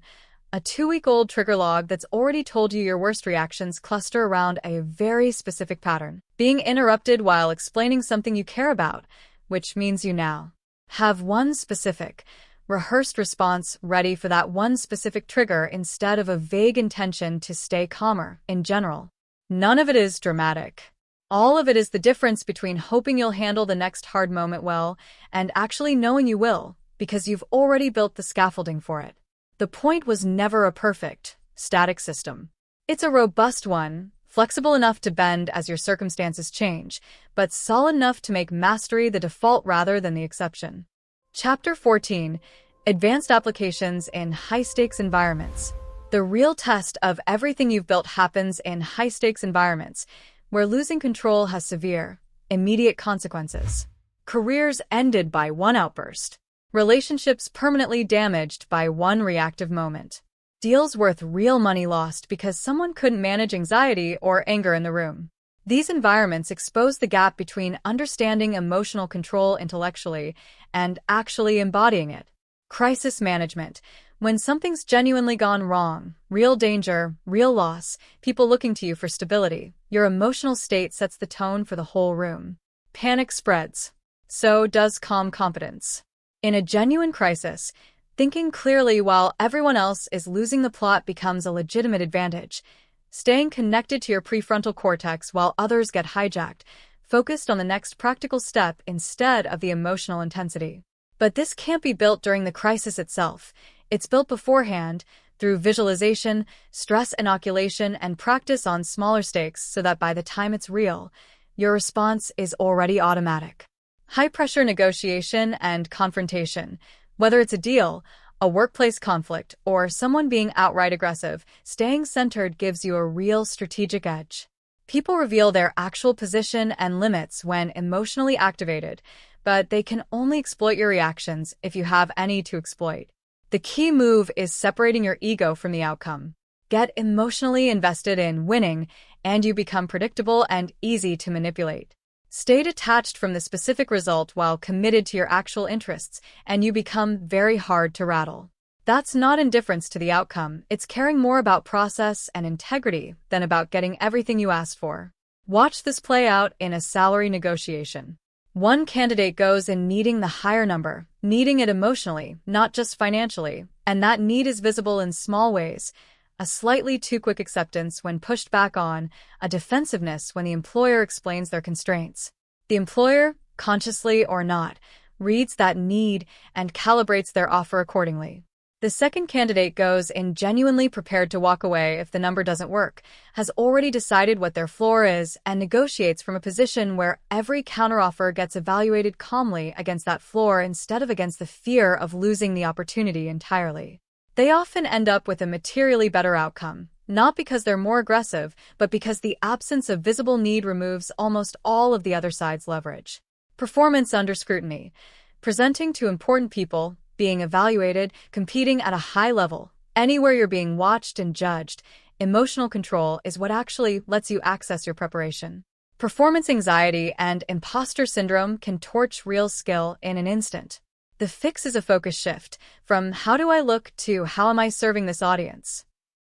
A 2-week-old trigger log that's already told you your worst reactions cluster around a very specific pattern. Being interrupted while explaining something you care about, which means you now have one specific, rehearsed response ready for that one specific trigger instead of a vague intention to stay calmer in general. None of it is dramatic. All of it is the difference between hoping you'll handle the next hard moment well and actually knowing you will, because you've already built the scaffolding for it. The point was never a perfect, static system. It's a robust one, flexible enough to bend as your circumstances change, but solid enough to make mastery the default rather than the exception. Chapter 14: Advanced Applications in High-Stakes Environments. The real test of everything you've built happens in high-stakes environments, where losing control has severe, immediate consequences. Careers ended by one outburst. Relationships permanently damaged by one reactive moment. Deals worth real money lost because someone couldn't manage anxiety or anger in the room. These environments expose the gap between understanding emotional control intellectually and actually embodying it. Crisis management. When something's genuinely gone wrong, real danger, real loss, people looking to you for stability, your emotional state sets the tone for the whole room. Panic spreads. So does calm competence. In a genuine crisis, thinking clearly while everyone else is losing the plot becomes a legitimate advantage. Staying connected to your prefrontal cortex while others get hijacked, focused on the next practical step instead of the emotional intensity. But this can't be built during the crisis itself. It's built beforehand, through visualization, stress inoculation, and practice on smaller stakes so that by the time it's real, your response is already automatic. High-pressure negotiation and confrontation. Whether it's a deal, a workplace conflict, or someone being outright aggressive, staying centered gives you a real strategic edge. People reveal their actual position and limits when emotionally activated, but they can only exploit your reactions if you have any to exploit. The key move is separating your ego from the outcome. Get emotionally invested in winning, and you become predictable and easy to manipulate. Stay detached from the specific result while committed to your actual interests, and you become very hard to rattle. That's not indifference to the outcome, it's caring more about process and integrity than about getting everything you asked for. Watch this play out in a salary negotiation. One candidate goes in needing the higher number, needing it emotionally, not just financially, and that need is visible in small ways. A slightly too quick acceptance when pushed back on, a defensiveness when the employer explains their constraints. The employer, consciously or not, reads that need and calibrates their offer accordingly. The second candidate goes in genuinely prepared to walk away if the number doesn't work, has already decided what their floor is, and negotiates from a position where every counteroffer gets evaluated calmly against that floor instead of against the fear of losing the opportunity entirely. They often end up with a materially better outcome, not because they're more aggressive, but because the absence of visible need removes almost all of the other side's leverage. Performance under scrutiny. Presenting to important people, being evaluated, competing at a high level, anywhere you're being watched and judged, emotional control is what actually lets you access your preparation. Performance anxiety and imposter syndrome can torch real skill in an instant. The fix is a focus shift, from how do I look to how am I serving this audience?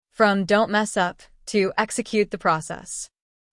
From don't mess up to execute the process.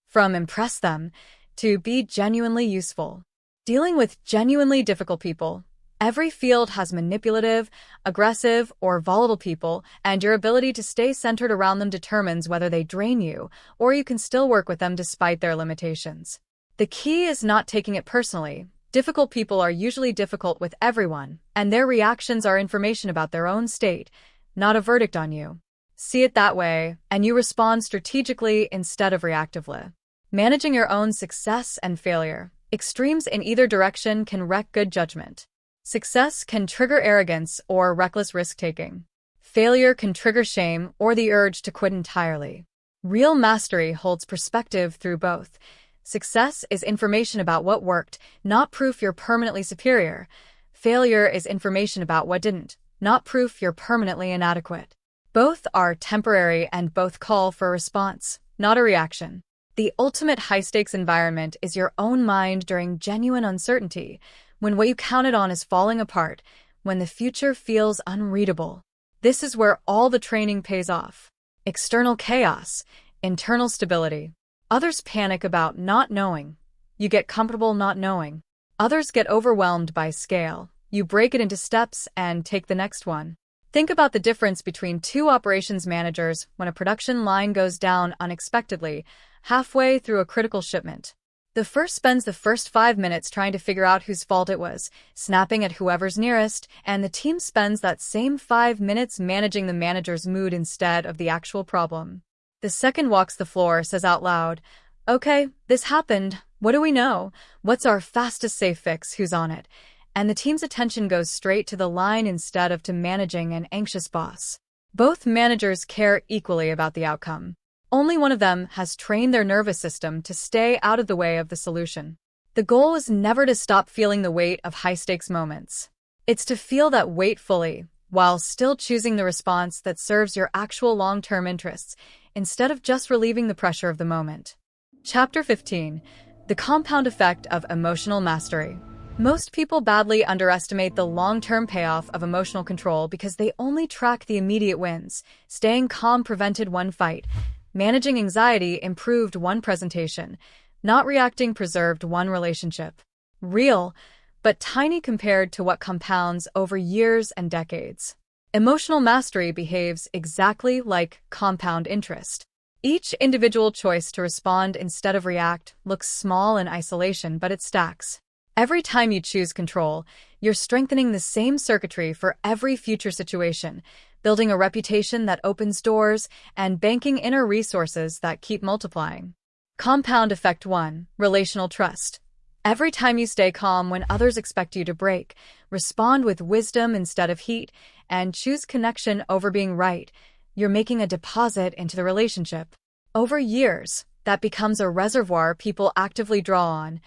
From impress them to be genuinely useful. Dealing with genuinely difficult people. Every field has manipulative, aggressive, or volatile people, and your ability to stay centered around them determines whether they drain you, or you can still work with them despite their limitations. The key is not taking it personally. Difficult people are usually difficult with everyone, and their reactions are information about their own state, not a verdict on you. See it that way, and you respond strategically instead of reactively. Managing your own success and failure. Extremes in either direction can wreck good judgment. Success can trigger arrogance or reckless risk-taking. Failure can trigger shame or the urge to quit entirely. Real mastery holds perspective through both. Success is information about what worked, not proof you're permanently superior. Failure is information about what didn't, not proof you're permanently inadequate. Both are temporary and both call for a response, not a reaction. The ultimate high-stakes environment is your own mind during genuine uncertainty, when what you counted on is falling apart, when the future feels unreadable. This is where all the training pays off. External chaos, internal stability. Others panic about not knowing. You get comfortable not knowing. Others get overwhelmed by scale. You break it into steps and take the next one. Think about the difference between two operations managers when a production line goes down unexpectedly, halfway through a critical shipment. The first spends the first 5 minutes trying to figure out whose fault it was, snapping at whoever's nearest, and the team spends that same 5 minutes managing the manager's mood instead of the actual problem. The second walks the floor, says out loud, "Okay, this happened. What do we know? What's our fastest safe fix? Who's on it?" And the team's attention goes straight to the line instead of to managing an anxious boss. Both managers care equally about the outcome. Only one of them has trained their nervous system to stay out of the way of the solution. The goal is never to stop feeling the weight of high-stakes moments. It's to feel that weight fully, while still choosing the response that serves your actual long-term interests, instead of just relieving the pressure of the moment. Chapter 15. The Compound Effect of Emotional Mastery. Most people badly underestimate the long-term payoff of emotional control because they only track the immediate wins. Staying calm prevented one fight. Managing anxiety improved one presentation. Not reacting preserved one relationship. Real, but tiny compared to what compounds over years and decades. Emotional mastery behaves exactly like compound interest. Each individual choice to respond instead of react looks small in isolation, but it stacks. Every time you choose control, you're strengthening the same circuitry for every future situation, building a reputation that opens doors, and banking inner resources that keep multiplying. Compound Effect 1. Relational Trust. Every time you stay calm when others expect you to break, respond with wisdom instead of heat, and choose connection over being right, you're making a deposit into the relationship. Over years, that becomes a reservoir people actively draw on.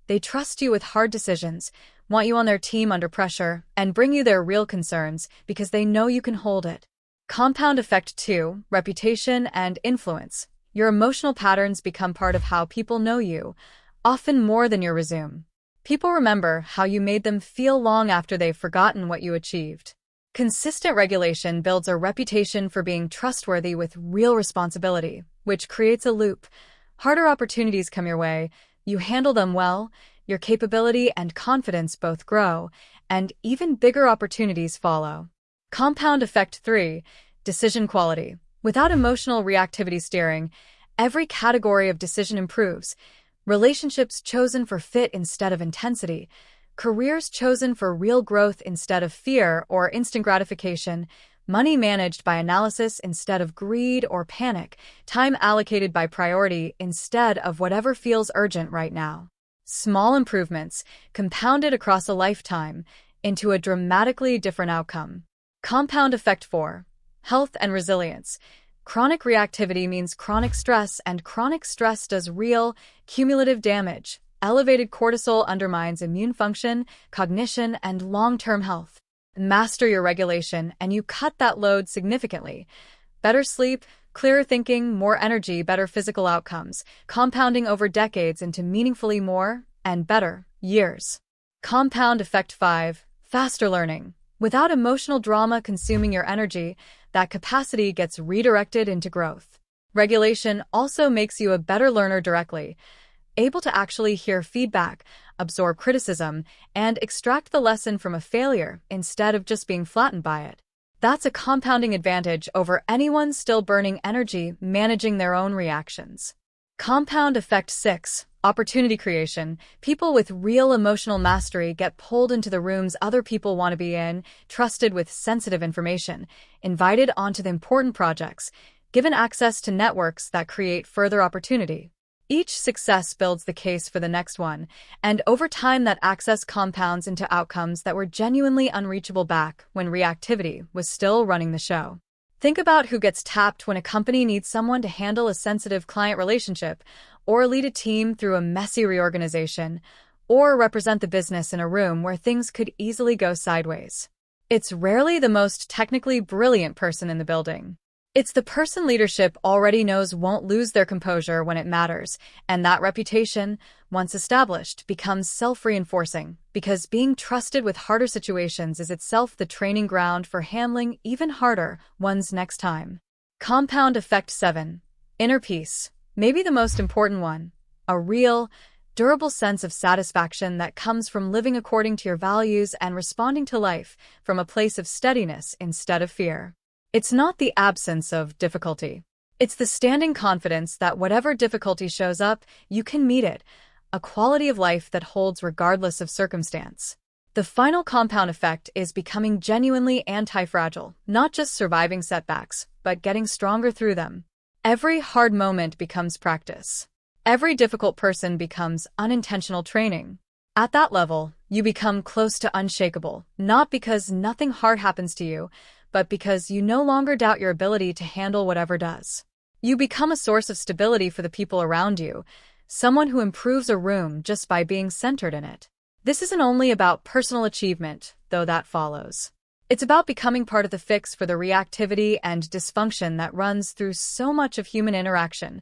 They trust you with hard decisions, want you on their team under pressure, and bring you their real concerns because they know you can hold it. Compound Effect 2. Reputation and Influence. Your emotional patterns become part of how people know you, often more than your resume. People remember how you made them feel long after they've forgotten what you achieved. Consistent regulation builds a reputation for being trustworthy with real responsibility, which creates a loop. Harder opportunities come your way, you handle them well, your capability and confidence both grow, and even bigger opportunities follow. Compound Effect 3. Decision Quality. Without emotional reactivity steering, every category of decision improves. Relationships chosen for fit instead of intensity, careers chosen for real growth instead of fear or instant gratification, money managed by analysis instead of greed or panic, time allocated by priority instead of whatever feels urgent right now. Small improvements, compounded across a lifetime, into a dramatically different outcome. Compound Effect 4. Health and Resilience. Chronic reactivity means chronic stress, and chronic stress does real, cumulative damage. Elevated cortisol undermines immune function, cognition, and long-term health. Master your regulation, and you cut that load significantly. Better sleep, clearer thinking, more energy, better physical outcomes, compounding over decades into meaningfully more and better years. Compound Effect 5. Faster learning. Without emotional drama consuming your energy, that capacity gets redirected into growth. Regulation also makes you a better learner directly, able to actually hear feedback, absorb criticism, and extract the lesson from a failure instead of just being flattened by it. That's a compounding advantage over anyone still burning energy managing their own reactions. Compound Effect 6. Opportunity creation. People with real emotional mastery get pulled into the rooms other people want to be in, trusted with sensitive information, invited onto the important projects, given access to networks that create further opportunity. Each success builds the case for the next one, and over time that access compounds into outcomes that were genuinely unreachable back when reactivity was still running the show. Think about who gets tapped when a company needs someone to handle a sensitive client relationship, or lead a team through a messy reorganization, or represent the business in a room where things could easily go sideways. It's rarely the most technically brilliant person in the building. It's the person leadership already knows won't lose their composure when it matters, and that reputation, once established, becomes self-reinforcing, because being trusted with harder situations is itself the training ground for handling even harder ones next time. Compound Effect 7. Inner peace. Maybe the most important one. A real, durable sense of satisfaction that comes from living according to your values and responding to life from a place of steadiness instead of fear. It's not the absence of difficulty. It's the standing confidence that whatever difficulty shows up, you can meet it, a quality of life that holds regardless of circumstance. The final compound effect is becoming genuinely anti-fragile, not just surviving setbacks, but getting stronger through them. Every hard moment becomes practice. Every difficult person becomes unintentional training. At that level, you become close to unshakable, not because nothing hard happens to you, but because you no longer doubt your ability to handle whatever does. You become a source of stability for the people around you, someone who improves a room just by being centered in it. This isn't only about personal achievement, though that follows. It's about becoming part of the fix for the reactivity and dysfunction that runs through so much of human interaction,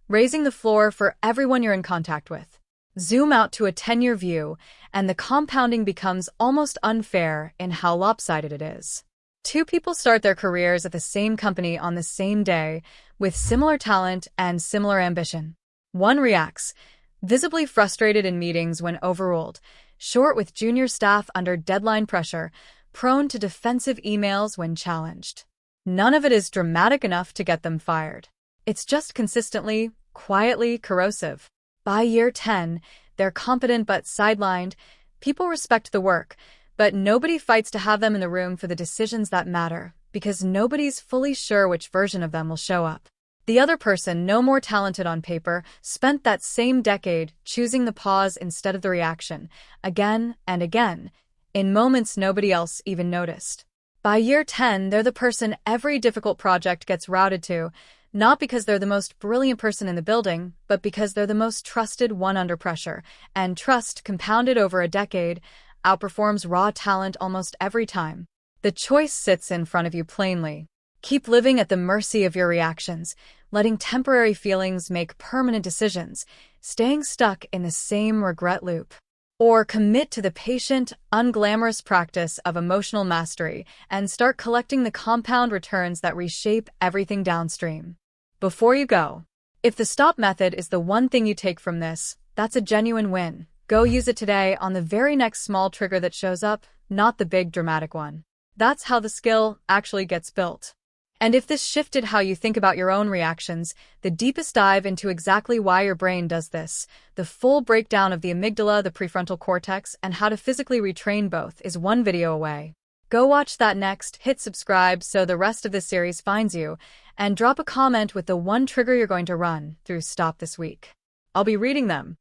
raising the floor for everyone you're in contact with. Zoom out to a 10-year view, and the compounding becomes almost unfair in how lopsided it is. Two people start their careers at the same company on the same day, with similar talent and similar ambition. One reacts, visibly frustrated in meetings when overruled, short with junior staff under deadline pressure, prone to defensive emails when challenged. None of it is dramatic enough to get them fired. It's just consistently, quietly corrosive. By year 10, they're competent but sidelined. People respect the work, but nobody fights to have them in the room for the decisions that matter, because nobody's fully sure which version of them will show up. The other person, no more talented on paper, spent that same decade choosing the pause instead of the reaction, again and again, in moments nobody else even noticed. By year 10, they're the person every difficult project gets routed to, not because they're the most brilliant person in the building, but because they're the most trusted one under pressure, and trust, compounded over a decade, outperforms raw talent almost every time. The choice sits in front of you plainly. Keep living at the mercy of your reactions, letting temporary feelings make permanent decisions, staying stuck in the same regret loop. Or commit to the patient, unglamorous practice of emotional mastery and start collecting the compound returns that reshape everything downstream. Before you go, if the stop method is the one thing you take from this, that's a genuine win. Go use it today on the very next small trigger that shows up, not the big dramatic one. That's how the skill actually gets built. And if this shifted how you think about your own reactions, the deepest dive into exactly why your brain does this, the full breakdown of the amygdala, the prefrontal cortex, and how to physically retrain both is one video away. Go watch that next, hit subscribe so the rest of this series finds you, and drop a comment with the one trigger you're going to run through Stop this week. I'll be reading them.